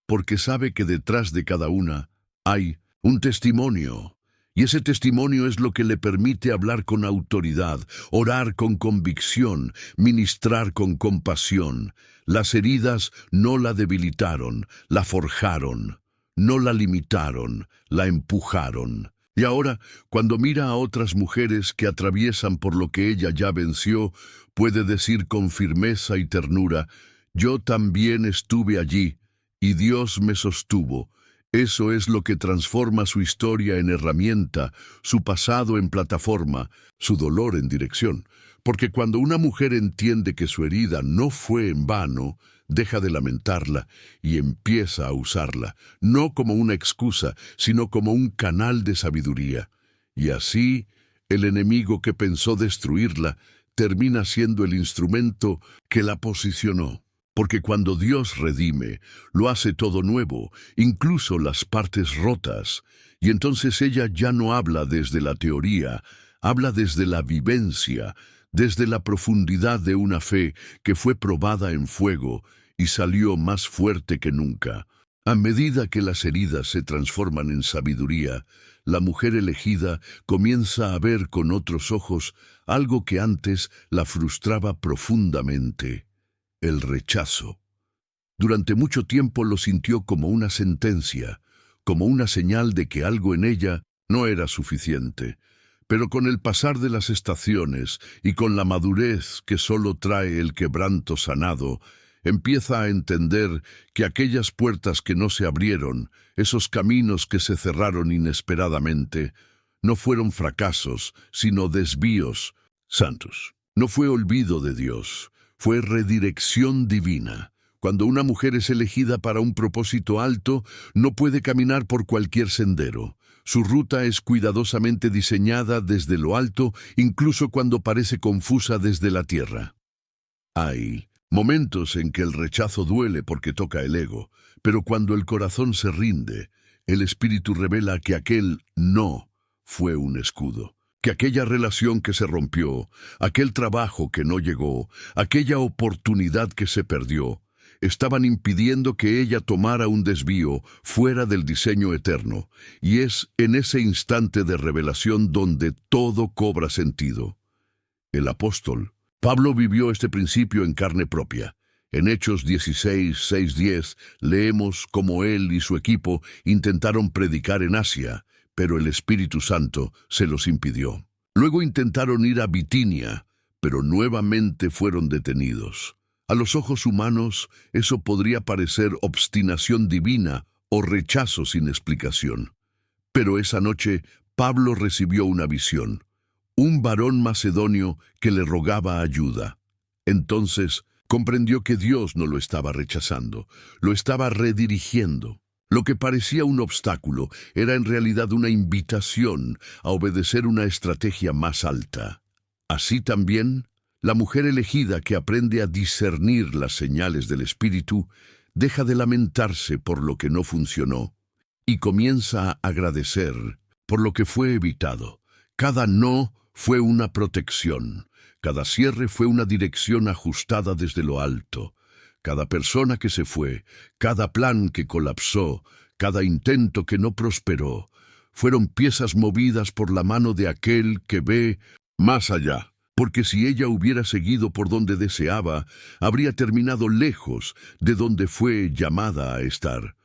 porque sabe que detrás de cada una hay un testimonio, y ese testimonio es lo que le permite hablar con autoridad, orar con convicción, ministrar con compasión. Las heridas no la debilitaron, la forjaron, no la limitaron, la empujaron. Y ahora, cuando mira a otras mujeres que atraviesan por lo que ella ya venció, puede decir con firmeza y ternura: yo también estuve allí, y Dios me sostuvo. Eso es lo que transforma su historia en herramienta, su pasado en plataforma, su dolor en dirección. Porque cuando una mujer entiende que su herida no fue en vano, deja de lamentarla y empieza a usarla, no como una excusa, sino como un canal de sabiduría. Y así, el enemigo que pensó destruirla termina siendo el instrumento que la posicionó. Porque cuando Dios redime, lo hace todo nuevo, incluso las partes rotas. Y entonces ella ya no habla desde la teoría, habla desde la vivencia, desde la profundidad de una fe que fue probada en fuego y salió más fuerte que nunca. A medida que las heridas se transforman en sabiduría, la mujer elegida comienza a ver con otros ojos algo que antes la frustraba profundamente: el rechazo. Durante mucho tiempo lo sintió como una sentencia, como una señal de que algo en ella no era suficiente. Pero con el pasar de las estaciones y con la madurez que solo trae el quebranto sanado, empieza a entender que aquellas puertas que no se abrieron, esos caminos que se cerraron inesperadamente, no fueron fracasos, sino desvíos santos. No fue olvido de Dios, fue redirección divina. Cuando una mujer es elegida para un propósito alto, no puede caminar por cualquier sendero. Su ruta es cuidadosamente diseñada desde lo alto, incluso cuando parece confusa desde la tierra. Hay momentos en que el rechazo duele porque toca el ego, pero cuando el corazón se rinde, el Espíritu revela que aquel no fue un escudo, que aquella relación que se rompió, aquel trabajo que no llegó, aquella oportunidad que se perdió, estaban impidiendo que ella tomara un desvío fuera del diseño eterno, y es en ese instante de revelación donde todo cobra sentido. El apóstol Pablo vivió este principio en carne propia. En Hechos 16, 6-10, leemos cómo él y su equipo intentaron predicar en Asia, pero el Espíritu Santo se los impidió. Luego intentaron ir a Bitinia, pero nuevamente fueron detenidos. A los ojos humanos, eso podría parecer obstinación divina o rechazo sin explicación. Pero esa noche, Pablo recibió una visión: un varón macedonio que le rogaba ayuda. Entonces, comprendió que Dios no lo estaba rechazando, lo estaba redirigiendo. Lo que parecía un obstáculo era en realidad una invitación a obedecer una estrategia más alta. Así también, la mujer elegida que aprende a discernir las señales del Espíritu deja de lamentarse por lo que no funcionó y comienza a agradecer por lo que fue evitado. Cada no fue una protección, Cada cierre fue una dirección ajustada desde lo alto. Cada persona que se fue, cada plan que colapsó, cada intento que no prosperó, fueron piezas movidas por la mano de aquel que ve más allá. Porque si ella hubiera seguido por donde deseaba, habría terminado lejos de donde fue llamada a estar.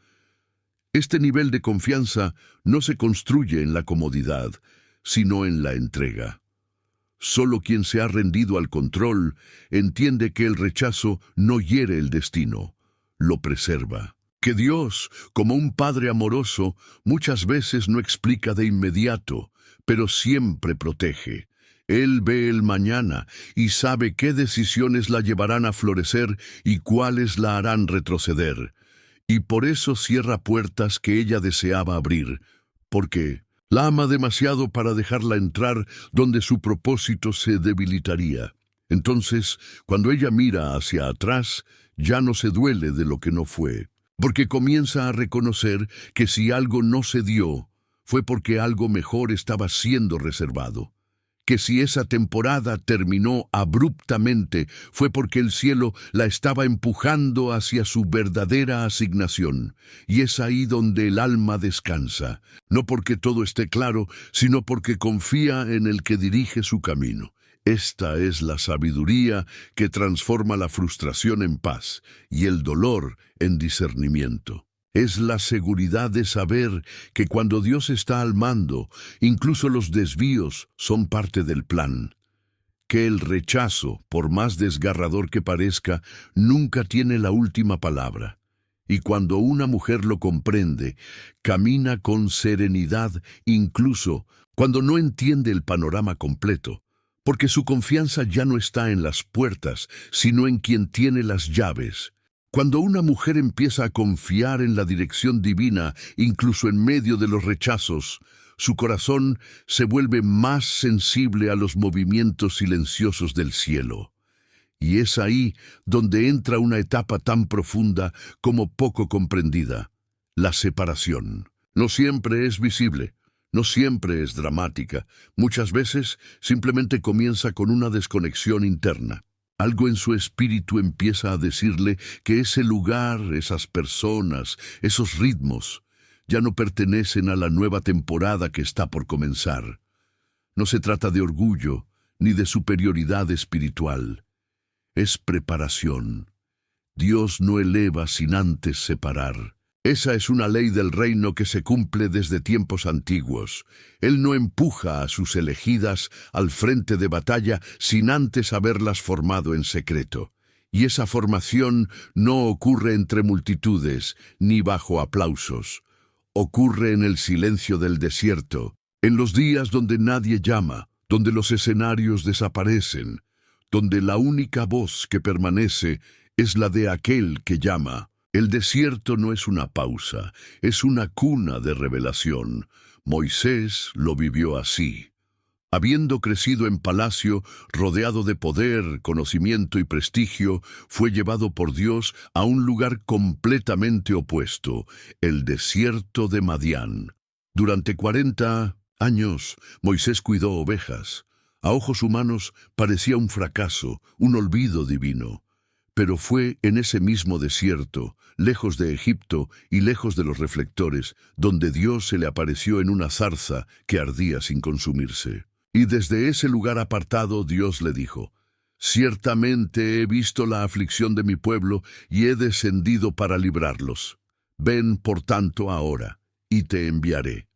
Este nivel de confianza no se construye en la comodidad, sino en la entrega. Solo quien se ha rendido al control entiende que el rechazo no hiere el destino, lo preserva. Que Dios, como un Padre amoroso, muchas veces no explica de inmediato, pero siempre protege. Él ve el mañana y sabe qué decisiones la llevarán a florecer y cuáles la harán retroceder. Y por eso cierra puertas que ella deseaba abrir, porque la ama demasiado para dejarla entrar donde su propósito se debilitaría. Entonces, cuando ella mira hacia atrás, ya no se duele de lo que no fue, porque comienza a reconocer que si algo no se dio, fue porque algo mejor estaba siendo reservado. Que si esa temporada terminó abruptamente, fue porque el cielo la estaba empujando hacia su verdadera asignación. Y es ahí donde el alma descansa, no porque todo esté claro, sino porque confía en el que dirige su camino. Esta es la sabiduría que transforma la frustración en paz y el dolor en discernimiento. Es la seguridad de saber que cuando Dios está al mando, incluso los desvíos son parte del plan. Que el rechazo, por más desgarrador que parezca, nunca tiene la última palabra. Y cuando una mujer lo comprende, camina con serenidad, incluso cuando no entiende el panorama completo, porque su confianza ya no está en las puertas, sino en quien tiene las llaves. Cuando una mujer empieza a confiar en la dirección divina, incluso en medio de los rechazos, su corazón se vuelve más sensible a los movimientos silenciosos del cielo. Y es ahí donde entra una etapa tan profunda como poco comprendida: la separación. No siempre es visible, no siempre es dramática. Muchas veces simplemente comienza con una desconexión interna. Algo en su espíritu empieza a decirle que ese lugar, esas personas, esos ritmos, ya no pertenecen a la nueva temporada que está por comenzar. No se trata de orgullo ni de superioridad espiritual. Es preparación. Dios no eleva sin antes separar. Esa es una ley del reino que se cumple desde tiempos antiguos. Él no empuja a sus elegidas al frente de batalla sin antes haberlas formado en secreto. Y esa formación no ocurre entre multitudes ni bajo aplausos. Ocurre en el silencio del desierto, en los días donde nadie llama, donde los escenarios desaparecen, donde la única voz que permanece es la de aquel que llama. El desierto no es una pausa, es una cuna de revelación. Moisés lo vivió así. Habiendo crecido en palacio, rodeado de poder, conocimiento y prestigio, fue llevado por Dios a un lugar completamente opuesto, el desierto de Madián. Durante 40 años, Moisés cuidó ovejas. A ojos humanos parecía un fracaso, un olvido divino. Pero fue en ese mismo desierto, lejos de Egipto y lejos de los reflectores, donde Dios se le apareció en una zarza que ardía sin consumirse. Y desde ese lugar apartado Dios le dijo: «Ciertamente he visto la aflicción de mi pueblo y he descendido para librarlos. Ven, por tanto, ahora, y te enviaré».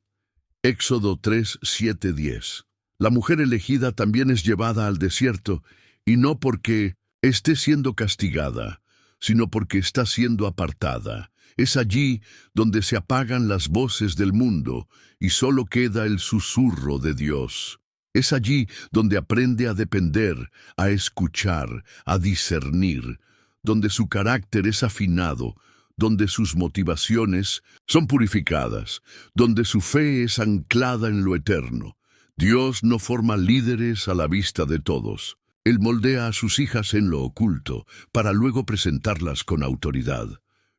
Éxodo 3, 7, 10. La mujer elegida también es llevada al desierto, y no porque esté siendo castigada, sino porque está siendo apartada. Es allí donde se apagan las voces del mundo y solo queda el susurro de Dios. Es allí donde aprende a depender, a escuchar, a discernir, donde su carácter es afinado, donde sus motivaciones son purificadas, donde su fe es anclada en lo eterno. Dios no forma líderes a la vista de todos. Él moldea a sus hijas en lo oculto, para luego presentarlas con autoridad.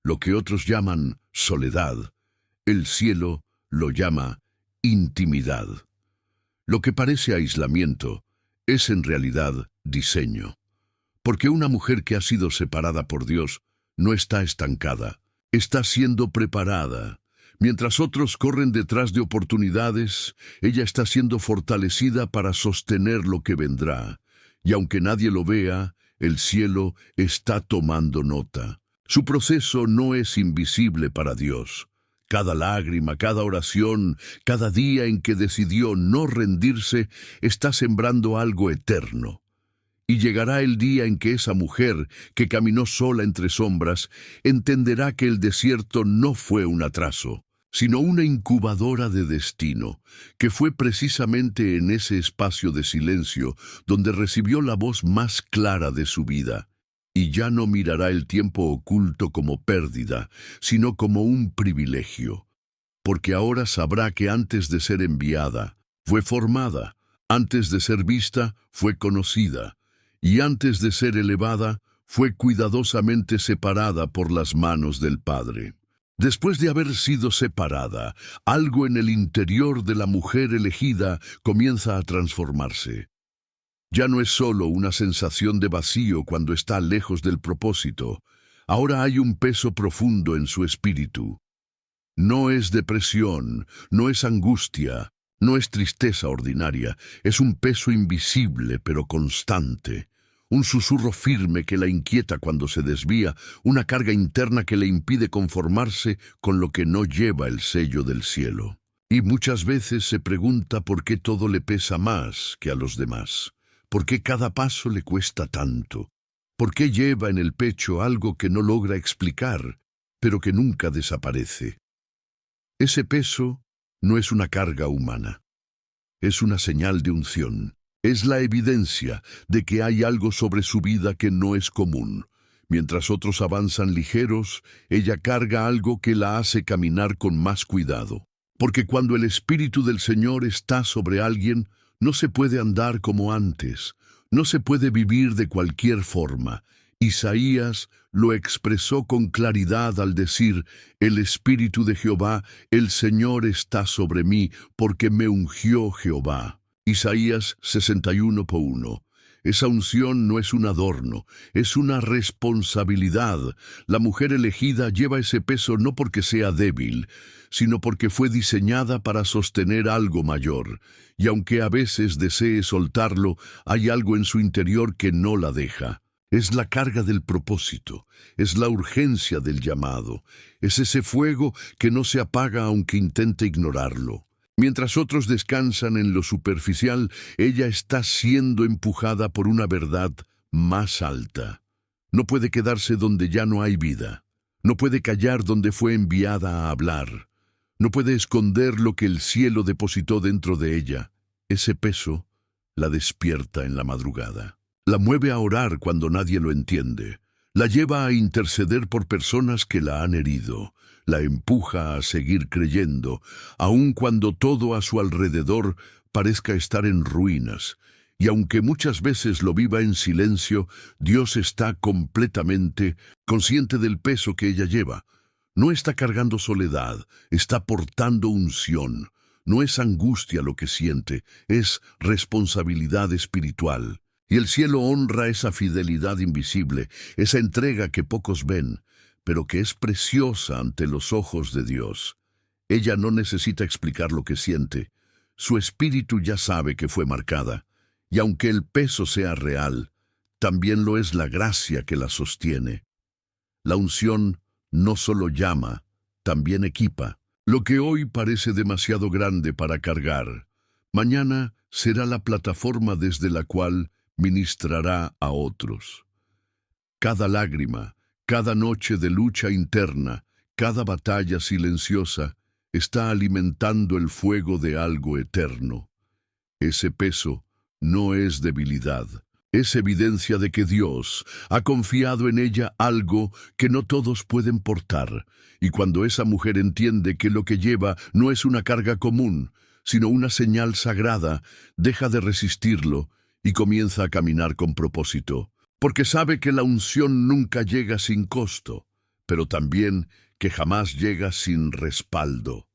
Lo que otros llaman soledad, el cielo lo llama intimidad. Lo que parece aislamiento es en realidad diseño. Porque una mujer que ha sido separada por Dios no está estancada, está siendo preparada. Mientras otros corren detrás de oportunidades, ella está siendo fortalecida para sostener lo que vendrá. Y aunque nadie lo vea, el cielo está tomando nota. Su proceso no es invisible para Dios. Cada lágrima, cada oración, cada día en que decidió no rendirse, está sembrando algo eterno. Y llegará el día en que esa mujer, que caminó sola entre sombras, entenderá que el desierto no fue un atraso, sino una incubadora de destino, que fue precisamente en ese espacio de silencio donde recibió la voz más clara de su vida. Y ya no mirará el tiempo oculto como pérdida, sino como un privilegio, porque ahora sabrá que antes de ser enviada, fue formada, antes de ser vista, fue conocida, y antes de ser elevada, fue cuidadosamente separada por las manos del Padre. Después de haber sido separada, algo en el interior de la mujer elegida comienza a transformarse. Ya no es solo una sensación de vacío cuando está lejos del propósito. Ahora hay un peso profundo en su espíritu. No es depresión, no es angustia, no es tristeza ordinaria, es un peso invisible pero constante. Un susurro firme que la inquieta cuando se desvía, una carga interna que le impide conformarse con lo que no lleva el sello del cielo. Y muchas veces se pregunta por qué todo le pesa más que a los demás. ¿Por qué cada paso le cuesta tanto? ¿Por qué lleva en el pecho algo que no logra explicar, pero que nunca desaparece? Ese peso no es una carga humana, es una señal de unción. Es la evidencia de que hay algo sobre su vida que no es común. Mientras otros avanzan ligeros, ella carga algo que la hace caminar con más cuidado. Porque cuando el Espíritu del Señor está sobre alguien, no se puede andar como antes, no se puede vivir de cualquier forma. Isaías lo expresó con claridad al decir: el Espíritu de Jehová, el Señor está sobre mí, porque me ungió Jehová. Isaías 61:1. Esa unción no es un adorno, es una responsabilidad. La mujer elegida lleva ese peso no porque sea débil, sino porque fue diseñada para sostener algo mayor. Y aunque a veces desee soltarlo, hay algo en su interior que no la deja. Es la carga del propósito, es la urgencia del llamado, es ese fuego que no se apaga aunque intente ignorarlo. Mientras otros descansan en lo superficial, ella está siendo empujada por una verdad más alta. No puede quedarse donde ya no hay vida. No puede callar donde fue enviada a hablar. No puede esconder lo que el cielo depositó dentro de ella. Ese peso la despierta en la madrugada. La mueve a orar cuando nadie lo entiende. La lleva a interceder por personas que la han herido. La empuja a seguir creyendo, aun cuando todo a su alrededor parezca estar en ruinas. Y aunque muchas veces lo viva en silencio, Dios está completamente consciente del peso que ella lleva. No está cargando soledad, está portando unción. No es angustia lo que siente, es responsabilidad espiritual. Y el cielo honra esa fidelidad invisible, esa entrega que pocos ven, pero que es preciosa ante los ojos de Dios. Ella no necesita explicar lo que siente. Su espíritu ya sabe que fue marcada, y aunque el peso sea real, también lo es la gracia que la sostiene. La unción no solo llama, también equipa. Lo que hoy parece demasiado grande para cargar, mañana será la plataforma desde la cual ministrará a otros. Cada lágrima, cada noche de lucha interna, cada batalla silenciosa, está alimentando el fuego de algo eterno. Ese peso no es debilidad, es evidencia de que Dios ha confiado en ella algo que no todos pueden portar, y cuando esa mujer entiende que lo que lleva no es una carga común, sino una señal sagrada, deja de resistirlo y comienza a caminar con propósito. Porque sabe que la unción nunca llega sin costo, pero también que jamás llega sin respaldo.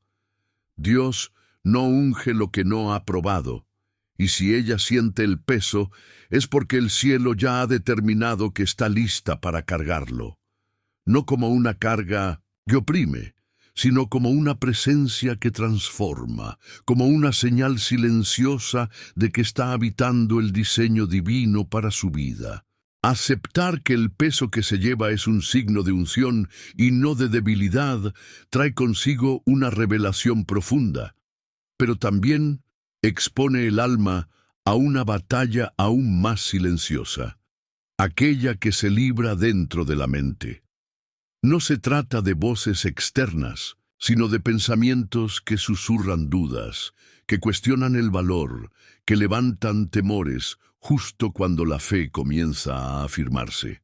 Dios no unge lo que no ha probado, Y si ella siente el peso, es porque el cielo ya ha determinado que está lista para cargarlo. No como una carga que oprime, sino como una presencia que transforma, como una señal silenciosa de que está habitando el diseño divino para su vida. Aceptar que el peso que se lleva es un signo de unción y no de debilidad trae consigo una revelación profunda, pero también expone el alma a una batalla aún más silenciosa, aquella que se libra dentro de la mente. No se trata de voces externas, sino de pensamientos que susurran dudas, que cuestionan el valor, que levantan temores justo cuando la fe comienza a afirmarse.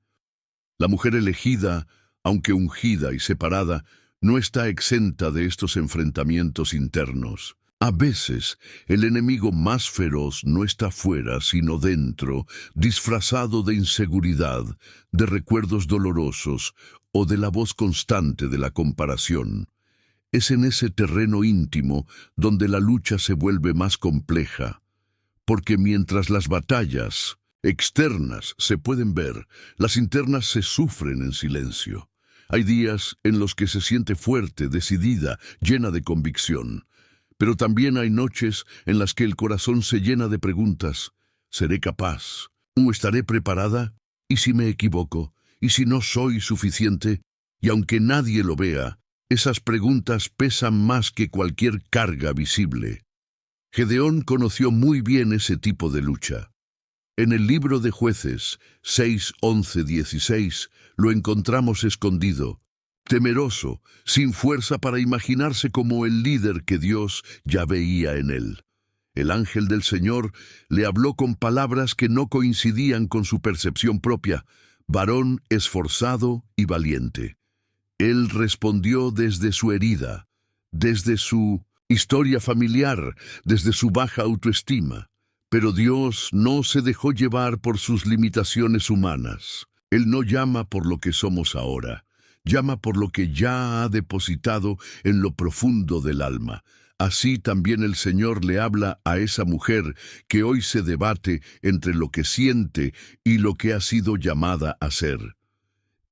La mujer elegida, aunque ungida y separada, no está exenta de estos enfrentamientos internos. A veces, el enemigo más feroz no está fuera, sino dentro, disfrazado de inseguridad, de recuerdos dolorosos o de la voz constante de la comparación. Es en ese terreno íntimo donde la lucha se vuelve más compleja, porque mientras las batallas externas se pueden ver, las internas se sufren en silencio. Hay días en los que se siente fuerte, decidida, llena de convicción. Pero también hay noches en las que el corazón se llena de preguntas. ¿Seré capaz? ¿O estaré preparada? ¿Y si me equivoco? ¿Y si no soy suficiente? Y aunque nadie lo vea, esas preguntas pesan más que cualquier carga visible. Gedeón conoció muy bien ese tipo de lucha. En el libro de Jueces 6, 11, 16 lo encontramos escondido, temeroso, sin fuerza para imaginarse como el líder que Dios ya veía en él. El ángel del Señor le habló con palabras que no coincidían con su percepción propia: varón esforzado y valiente. Él respondió desde su herida, desde su historia familiar, desde su baja autoestima. Pero Dios no se dejó llevar por sus limitaciones humanas. Él no llama por lo que somos ahora. Llama por lo que ya ha depositado en lo profundo del alma. Así también el Señor le habla a esa mujer que hoy se debate entre lo que siente y lo que ha sido llamada a ser.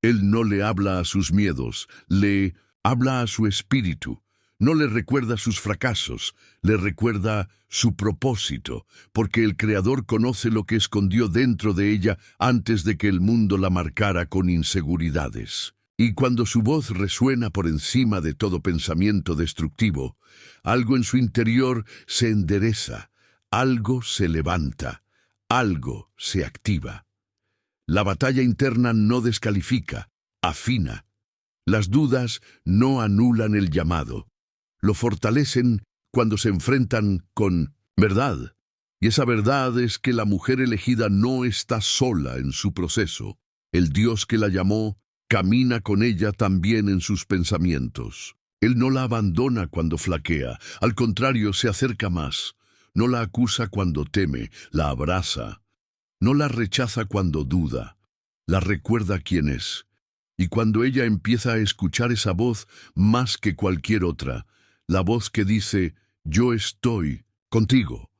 Él no le habla a sus miedos, le habla a su espíritu. No le recuerda sus fracasos, le recuerda su propósito, porque el Creador conoce lo que escondió dentro de ella antes de que el mundo la marcara con inseguridades. Y cuando su voz resuena por encima de todo pensamiento destructivo, algo en su interior se endereza, algo se levanta, algo se activa. La batalla interna no descalifica, afina. Las dudas no anulan el llamado. Lo fortalecen cuando se enfrentan con verdad. Y esa verdad es que la mujer elegida no está sola en su proceso. El Dios que la llamó camina con ella también en sus pensamientos. Él no la abandona cuando flaquea, al contrario, se acerca más. No la acusa cuando teme, la abraza. No la rechaza cuando duda, la recuerda quién es. Y cuando ella empieza a escuchar esa voz más que cualquier otra, la voz que dice: yo estoy contigo,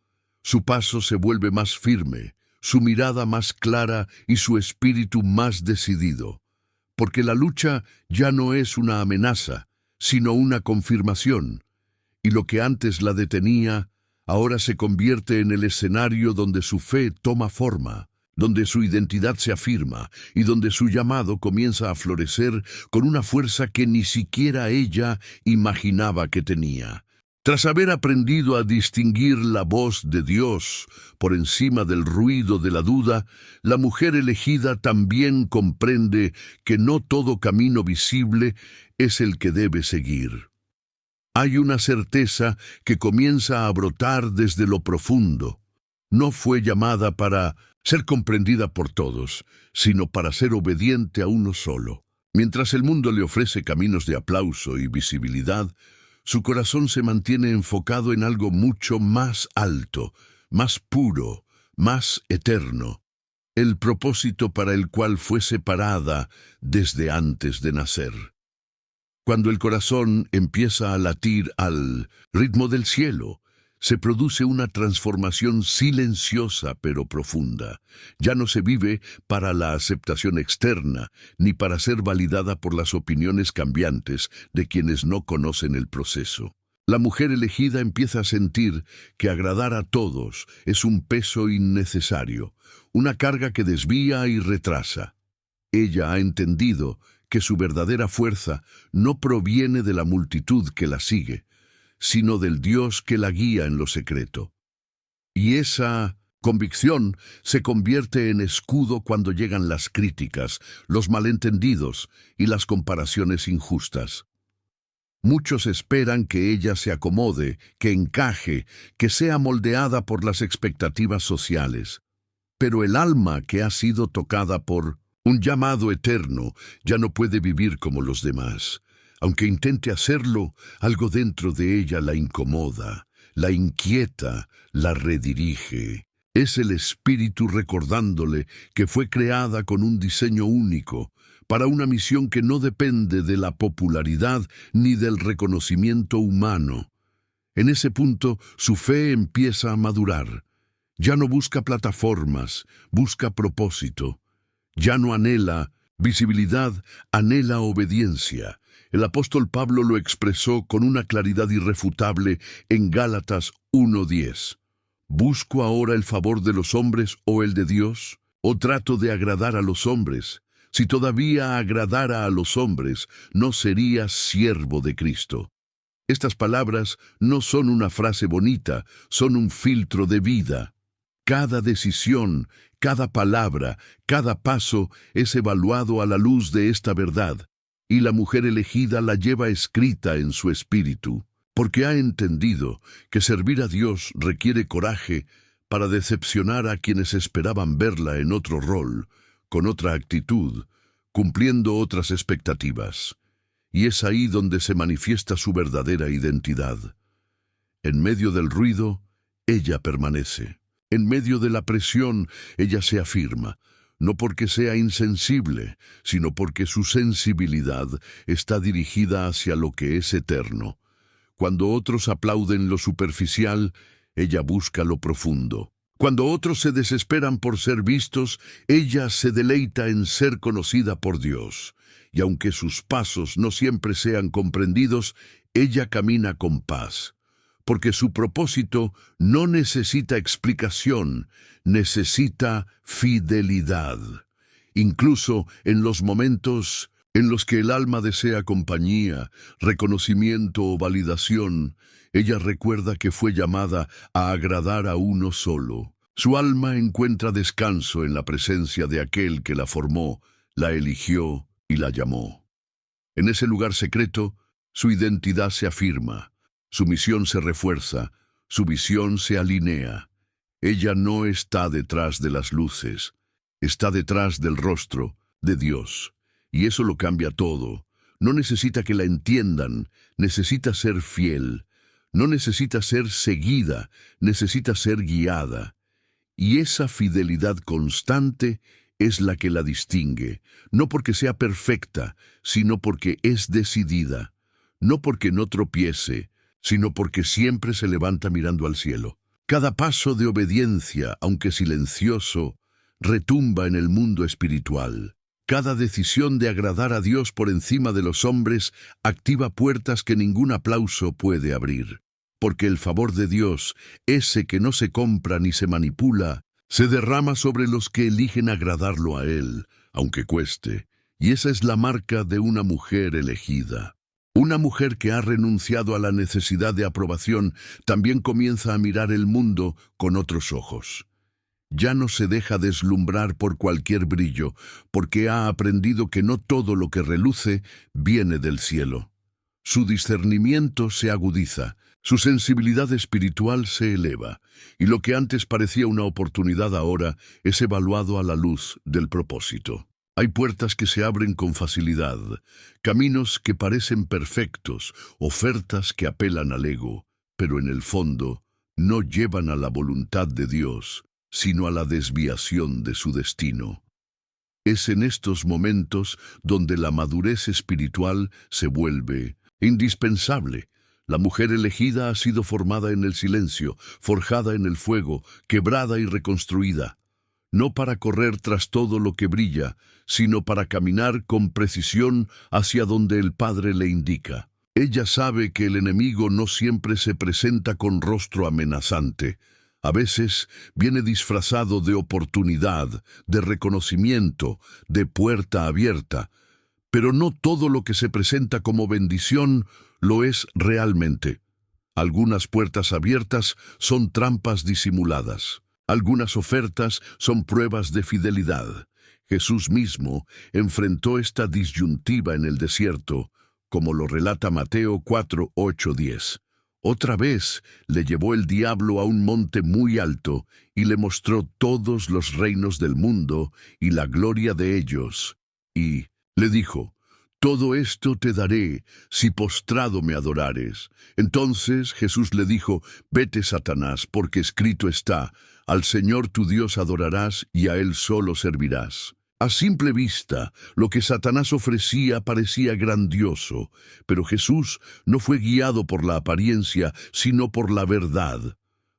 su paso se vuelve más firme, su mirada más clara y su espíritu más decidido. Porque la lucha ya no es una amenaza, sino una confirmación. Y lo que antes la detenía, ahora se convierte en el escenario donde su fe toma forma, donde su identidad se afirma y donde su llamado comienza a florecer con una fuerza que ni siquiera ella imaginaba que tenía. Tras haber aprendido a distinguir la voz de Dios por encima del ruido de la duda, la mujer elegida también comprende que no todo camino visible es el que debe seguir. Hay una certeza que comienza a brotar desde lo profundo. No fue llamada para ser comprendida por todos, sino para ser obediente a uno solo. Mientras el mundo le ofrece caminos de aplauso y visibilidad, su corazón se mantiene enfocado en algo mucho más alto, más puro, más eterno, el propósito para el cual fue separada desde antes de nacer. Cuando el corazón empieza a latir al ritmo del cielo, Se produce una transformación silenciosa pero profunda. Ya no se vive para la aceptación externa, ni para ser validada por las opiniones cambiantes de quienes no conocen el proceso. La mujer elegida empieza a sentir que agradar a todos es un peso innecesario, una carga que desvía y retrasa. Ella ha entendido que su verdadera fuerza no proviene de la multitud que la sigue, sino del Dios que la guía en lo secreto. Y esa convicción se convierte en escudo cuando llegan las críticas, los malentendidos y las comparaciones injustas. Muchos esperan que ella se acomode, que encaje, que sea moldeada por las expectativas sociales. Pero el alma que ha sido tocada por un llamado eterno ya no puede vivir como los demás. Aunque intente hacerlo, algo dentro de ella la incomoda, la inquieta, la redirige. Es el espíritu recordándole que fue creada con un diseño único, para una misión que no depende de la popularidad ni del reconocimiento humano. En ese punto, su fe empieza a madurar. Ya no busca plataformas, busca propósito. Ya no anhela visibilidad, anhela obediencia. El apóstol Pablo lo expresó con una claridad irrefutable en Gálatas 1:10. ¿Busco ahora el favor de los hombres o el de Dios? ¿O trato de agradar a los hombres? Si todavía agradara a los hombres, no sería siervo de Cristo. Estas palabras no son una frase bonita, son un filtro de vida. Cada decisión, cada palabra, cada paso es evaluado a la luz de esta verdad, y la mujer elegida la lleva escrita en su espíritu, porque ha entendido que servir a Dios requiere coraje para decepcionar a quienes esperaban verla en otro rol, con otra actitud, cumpliendo otras expectativas. Y es ahí donde se manifiesta su verdadera identidad. En medio del ruido, ella permanece. En medio de la presión, ella se afirma, no porque sea insensible, sino porque su sensibilidad está dirigida hacia lo que es eterno. Cuando otros aplauden lo superficial, ella busca lo profundo. Cuando otros se desesperan por ser vistos, ella se deleita en ser conocida por Dios. Y aunque sus pasos no siempre sean comprendidos, ella camina con paz. Porque su propósito no necesita explicación, necesita fidelidad. Incluso en los momentos en los que el alma desea compañía, reconocimiento o validación, ella recuerda que fue llamada a agradar a uno solo. Su alma encuentra descanso en la presencia de aquel que la formó, la eligió y la llamó. En ese lugar secreto, su identidad se afirma. Su misión se refuerza, su visión se alinea. Ella no está detrás de las luces, está detrás del rostro de Dios. Y eso lo cambia todo. No necesita que la entiendan, necesita ser fiel. No necesita ser seguida, necesita ser guiada. Y esa fidelidad constante es la que la distingue, no porque sea perfecta, sino porque es decidida. No porque no tropiece, sino porque siempre se levanta mirando al cielo. Cada paso de obediencia, aunque silencioso, retumba en el mundo espiritual. Cada decisión de agradar a Dios por encima de los hombres activa puertas que ningún aplauso puede abrir. Porque el favor de Dios, ese que no se compra ni se manipula, se derrama sobre los que eligen agradarlo a Él, aunque cueste. Y esa es la marca de una mujer elegida. Una mujer que ha renunciado a la necesidad de aprobación también comienza a mirar el mundo con otros ojos. Ya no se deja deslumbrar por cualquier brillo, porque ha aprendido que no todo lo que reluce viene del cielo. Su discernimiento se agudiza, su sensibilidad espiritual se eleva, y lo que antes parecía una oportunidad ahora es evaluado a la luz del propósito. Hay puertas que se abren con facilidad, caminos que parecen perfectos, ofertas que apelan al ego, pero en el fondo no llevan a la voluntad de Dios, sino a la desviación de su destino. Es en estos momentos donde la madurez espiritual se vuelve indispensable, La mujer elegida ha sido formada en el silencio, forjada en el fuego, quebrada y reconstruida, no para correr tras todo lo que brilla, sino para caminar con precisión hacia donde el Padre le indica. Ella sabe que el enemigo no siempre se presenta con rostro amenazante. A veces viene disfrazado de oportunidad, de reconocimiento, de puerta abierta, pero no todo lo que se presenta como bendición lo es realmente. Algunas puertas abiertas son trampas disimuladas. Algunas ofertas son pruebas de fidelidad. Jesús mismo enfrentó esta disyuntiva en el desierto, como lo relata Mateo 4, 8, 10. Otra vez le llevó el diablo a un monte muy alto y le mostró todos los reinos del mundo y la gloria de ellos. Y le dijo: todo esto te daré si postrado me adorares. Entonces Jesús le dijo: vete, Satanás, porque escrito está: al Señor tu Dios adorarás y a Él solo servirás. A simple vista, lo que Satanás ofrecía parecía grandioso, pero Jesús no fue guiado por la apariencia, sino por la verdad.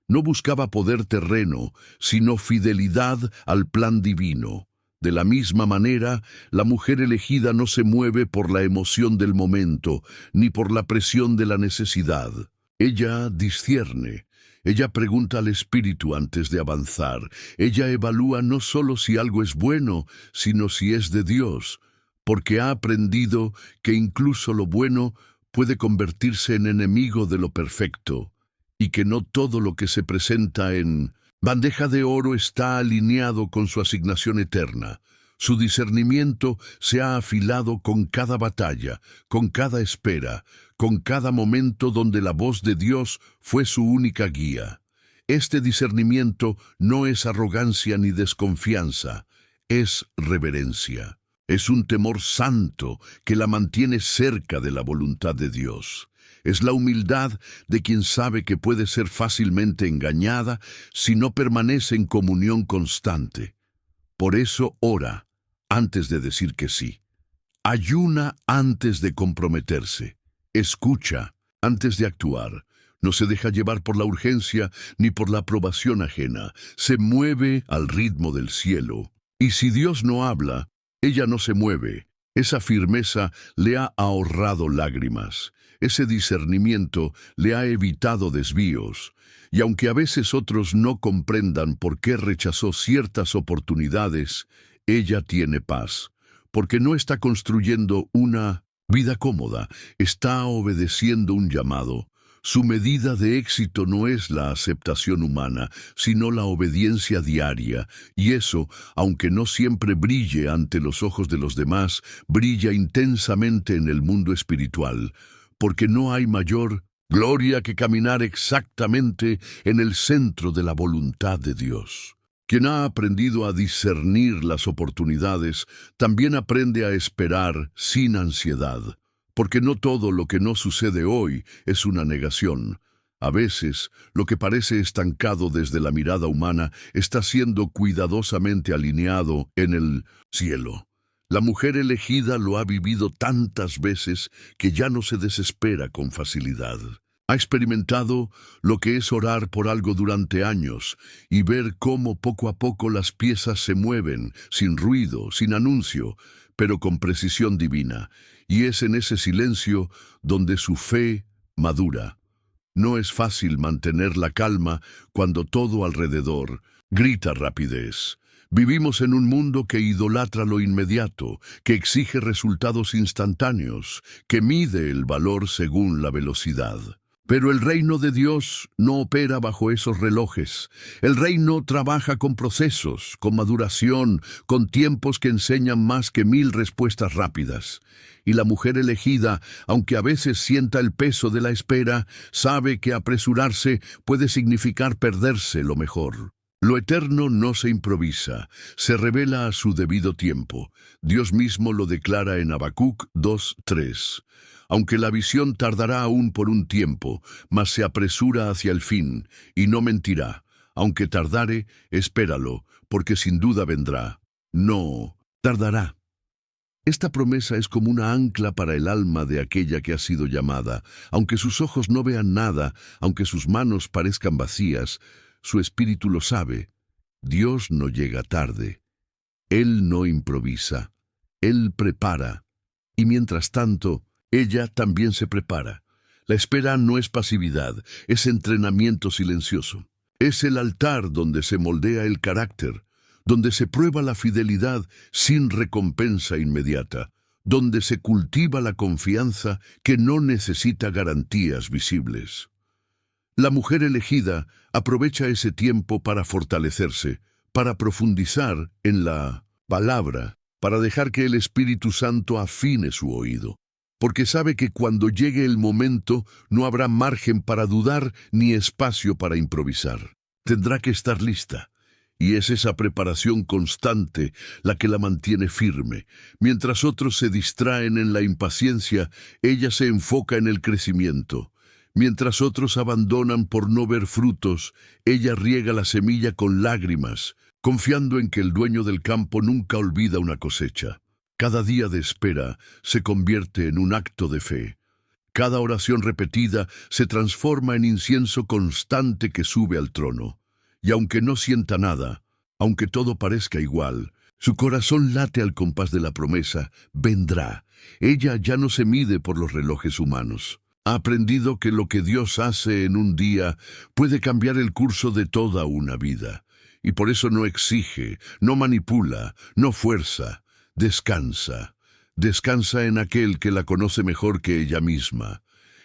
No buscaba poder terreno, sino fidelidad al plan divino. De la misma manera, la mujer elegida no se mueve por la emoción del momento, ni por la presión de la necesidad. Ella discierne. Ella pregunta al Espíritu antes de avanzar. Ella evalúa no solo si algo es bueno, sino si es de Dios, porque ha aprendido que incluso lo bueno puede convertirse en enemigo de lo perfecto, y que no todo lo que se presenta en bandeja de oro está alineado con su asignación eterna. Su discernimiento se ha afilado con cada batalla, con cada espera, con cada momento donde la voz de Dios fue su única guía. Este discernimiento no es arrogancia ni desconfianza, es reverencia. Es un temor santo que la mantiene cerca de la voluntad de Dios. Es la humildad de quien sabe que puede ser fácilmente engañada si no permanece en comunión constante. Por eso ora antes de decir que sí. Ayuna antes de comprometerse. Escucha antes de actuar. No se deja llevar por la urgencia ni por la aprobación ajena. Se mueve al ritmo del cielo. Y si Dios no habla, ella no se mueve. Esa firmeza le ha ahorrado lágrimas. Ese discernimiento le ha evitado desvíos. Y aunque a veces otros no comprendan por qué rechazó ciertas oportunidades, ella tiene paz, porque no está construyendo una vida cómoda, está obedeciendo un llamado. Su medida de éxito no es la aceptación humana, sino la obediencia diaria, y eso, aunque no siempre brille ante los ojos de los demás, brilla intensamente en el mundo espiritual, porque no hay mayor gloria que caminar exactamente en el centro de la voluntad de Dios. Quien ha aprendido a discernir las oportunidades, también aprende a esperar sin ansiedad, porque no todo lo que no sucede hoy es una negación. A veces, lo que parece estancado desde la mirada humana está siendo cuidadosamente alineado en el cielo. La mujer elegida lo ha vivido tantas veces que ya no se desespera con facilidad. Ha experimentado lo que es orar por algo durante años y ver cómo poco a poco las piezas se mueven, sin ruido, sin anuncio, pero con precisión divina. Y es en ese silencio donde su fe madura. No es fácil mantener la calma cuando todo alrededor grita rapidez. Vivimos en un mundo que idolatra lo inmediato, que exige resultados instantáneos, que mide el valor según la velocidad. Pero el reino de Dios no opera bajo esos relojes. El reino trabaja con procesos, con maduración, con tiempos que enseñan más que 1000 respuestas rápidas. Y la mujer elegida, aunque a veces sienta el peso de la espera, sabe que apresurarse puede significar perderse lo mejor. Lo eterno no se improvisa, se revela a su debido tiempo. Dios mismo lo declara en Habacuc 2:3. Aunque la visión tardará aún por un tiempo, mas se apresura hacia el fin, y no mentirá. Aunque tardare, espéralo, porque sin duda vendrá. No tardará. Esta promesa es como una ancla para el alma de aquella que ha sido llamada. Aunque sus ojos no vean nada, aunque sus manos parezcan vacías, su espíritu lo sabe. Dios no llega tarde. Él no improvisa. Él prepara. Y mientras tanto, ella también se prepara. La espera no es pasividad, es entrenamiento silencioso. Es el altar donde se moldea el carácter, donde se prueba la fidelidad sin recompensa inmediata, donde se cultiva la confianza que no necesita garantías visibles. La mujer elegida aprovecha ese tiempo para fortalecerse, para profundizar en la palabra, para dejar que el Espíritu Santo afine su oído, porque sabe que cuando llegue el momento no habrá margen para dudar ni espacio para improvisar. Tendrá que estar lista. Y es esa preparación constante la que la mantiene firme. Mientras otros se distraen en la impaciencia, ella se enfoca en el crecimiento. Mientras otros abandonan por no ver frutos, ella riega la semilla con lágrimas, confiando en que el dueño del campo nunca olvida una cosecha. Cada día de espera se convierte en un acto de fe. Cada oración repetida se transforma en incienso constante que sube al trono. Y aunque no sienta nada, aunque todo parezca igual, su corazón late al compás de la promesa, vendrá. Ella ya no se mide por los relojes humanos. Ha aprendido que lo que Dios hace en un día puede cambiar el curso de toda una vida. Y por eso no exige, no manipula, no fuerza. Descansa. Descansa en aquel que la conoce mejor que ella misma.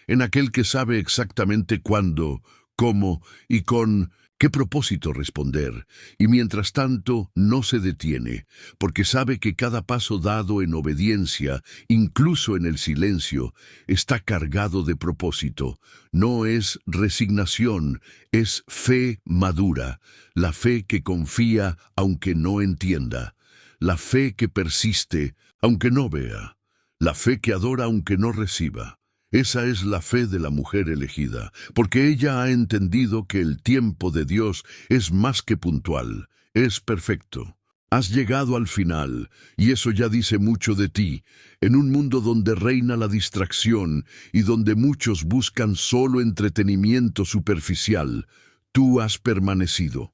En aquel que sabe exactamente cuándo, cómo y con qué propósito responder, y mientras tanto no se detiene, porque sabe que cada paso dado en obediencia, incluso en el silencio, está cargado de propósito. No es resignación, es fe madura, la fe que confía aunque no entienda, la fe que persiste aunque no vea, la fe que adora aunque no reciba. Esa es la fe de la mujer elegida, porque ella ha entendido que el tiempo de Dios es más que puntual, es perfecto. Has llegado al final, y eso ya dice mucho de ti, en un mundo donde reina la distracción y donde muchos buscan solo entretenimiento superficial. Tú has permanecido.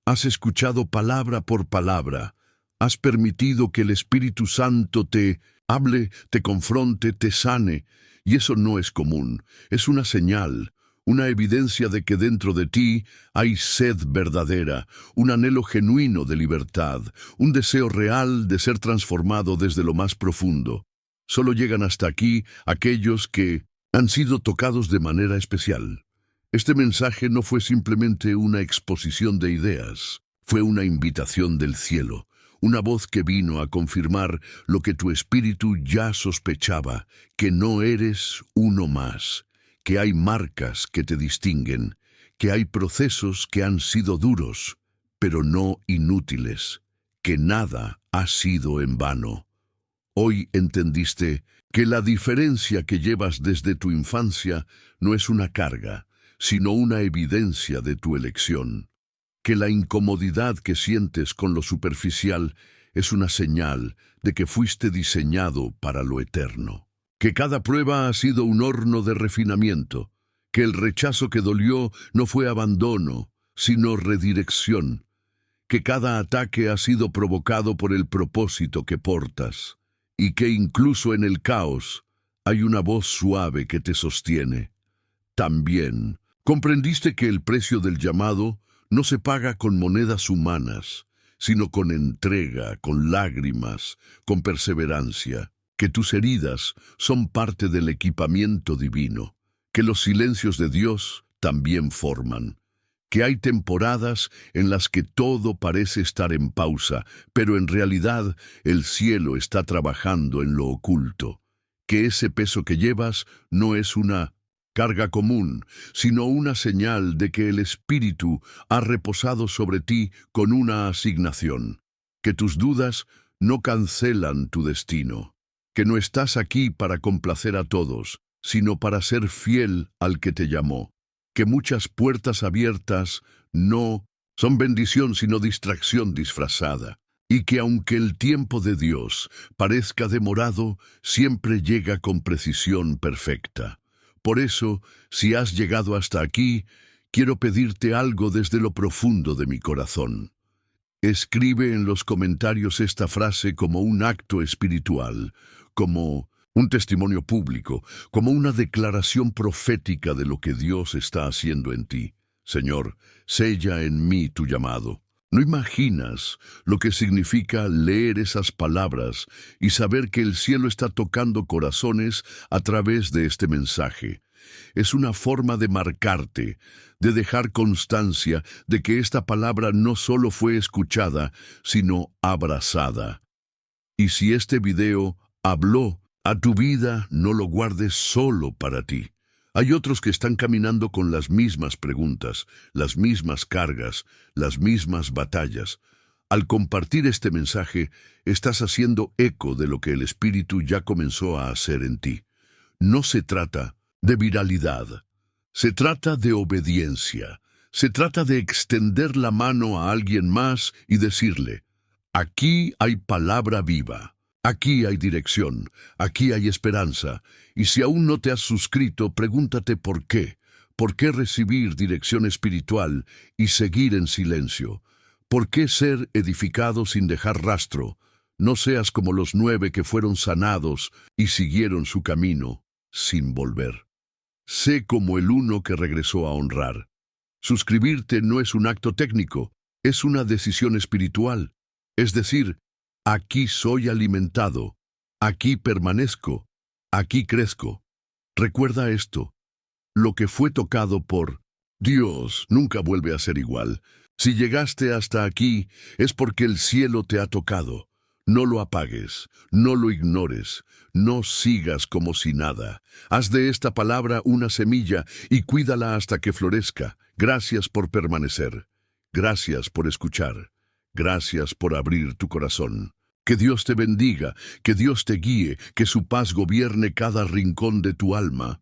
Has escuchado palabra por palabra. Has permitido que el Espíritu Santo te hable, te confronte, te sane. Y eso no es común, es una señal, una evidencia de que dentro de ti hay sed verdadera, un anhelo genuino de libertad, un deseo real de ser transformado desde lo más profundo. Solo llegan hasta aquí aquellos que han sido tocados de manera especial. Este mensaje no fue simplemente una exposición de ideas, fue una invitación del cielo. Una voz que vino a confirmar lo que tu espíritu ya sospechaba, que no eres uno más, que hay marcas que te distinguen, que hay procesos que han sido duros, pero no inútiles, que nada ha sido en vano. Hoy entendiste que la diferencia que llevas desde tu infancia no es una carga, sino una evidencia de tu elección. Que la incomodidad que sientes con lo superficial es una señal de que fuiste diseñado para lo eterno. Que cada prueba ha sido un horno de refinamiento, que el rechazo que dolió no fue abandono, sino redirección, que cada ataque ha sido provocado por el propósito que portas, y que incluso en el caos hay una voz suave que te sostiene. También comprendiste que el precio del llamado no se paga con monedas humanas, sino con entrega, con lágrimas, con perseverancia, que tus heridas son parte del equipamiento divino, que los silencios de Dios también forman, que hay temporadas en las que todo parece estar en pausa, pero en realidad el cielo está trabajando en lo oculto, que ese peso que llevas no es una carga común, sino una señal de que el Espíritu ha reposado sobre ti con una asignación, que tus dudas no cancelan tu destino, que no estás aquí para complacer a todos, sino para ser fiel al que te llamó, que muchas puertas abiertas no son bendición sino distracción disfrazada, y que aunque el tiempo de Dios parezca demorado, siempre llega con precisión perfecta. Por eso, si has llegado hasta aquí, quiero pedirte algo desde lo profundo de mi corazón. Escribe en los comentarios esta frase como un acto espiritual, como un testimonio público, como una declaración profética de lo que Dios está haciendo en ti. Señor, sella en mí tu llamado. No imaginas lo que significa leer esas palabras y saber que el cielo está tocando corazones a través de este mensaje. Es una forma de marcarte, de dejar constancia de que esta palabra no solo fue escuchada, sino abrazada. Y si este video habló a tu vida, no lo guardes solo para ti. Hay otros que están caminando con las mismas preguntas, las mismas cargas, las mismas batallas. Al compartir este mensaje, estás haciendo eco de lo que el Espíritu ya comenzó a hacer en ti. No se trata de viralidad, se trata de obediencia, se trata de extender la mano a alguien más y decirle, aquí hay palabra viva. Aquí hay dirección, aquí hay esperanza, y si aún no te has suscrito, pregúntate por qué. ¿Por qué recibir dirección espiritual y seguir en silencio? ¿Por qué ser edificado sin dejar rastro? No seas como los 9 que fueron sanados y siguieron su camino sin volver. Sé como el 1 que regresó a honrar. Suscribirte no es un acto técnico, es una decisión espiritual. Es decir, aquí soy alimentado, aquí permanezco, aquí crezco. Recuerda esto, lo que fue tocado por Dios nunca vuelve a ser igual. Si llegaste hasta aquí, es porque el cielo te ha tocado. No lo apagues, no lo ignores, no sigas como si nada. Haz de esta palabra una semilla y cuídala hasta que florezca. Gracias por permanecer. Gracias por escuchar. Gracias por abrir tu corazón. Que Dios te bendiga, que Dios te guíe, que su paz gobierne cada rincón de tu alma.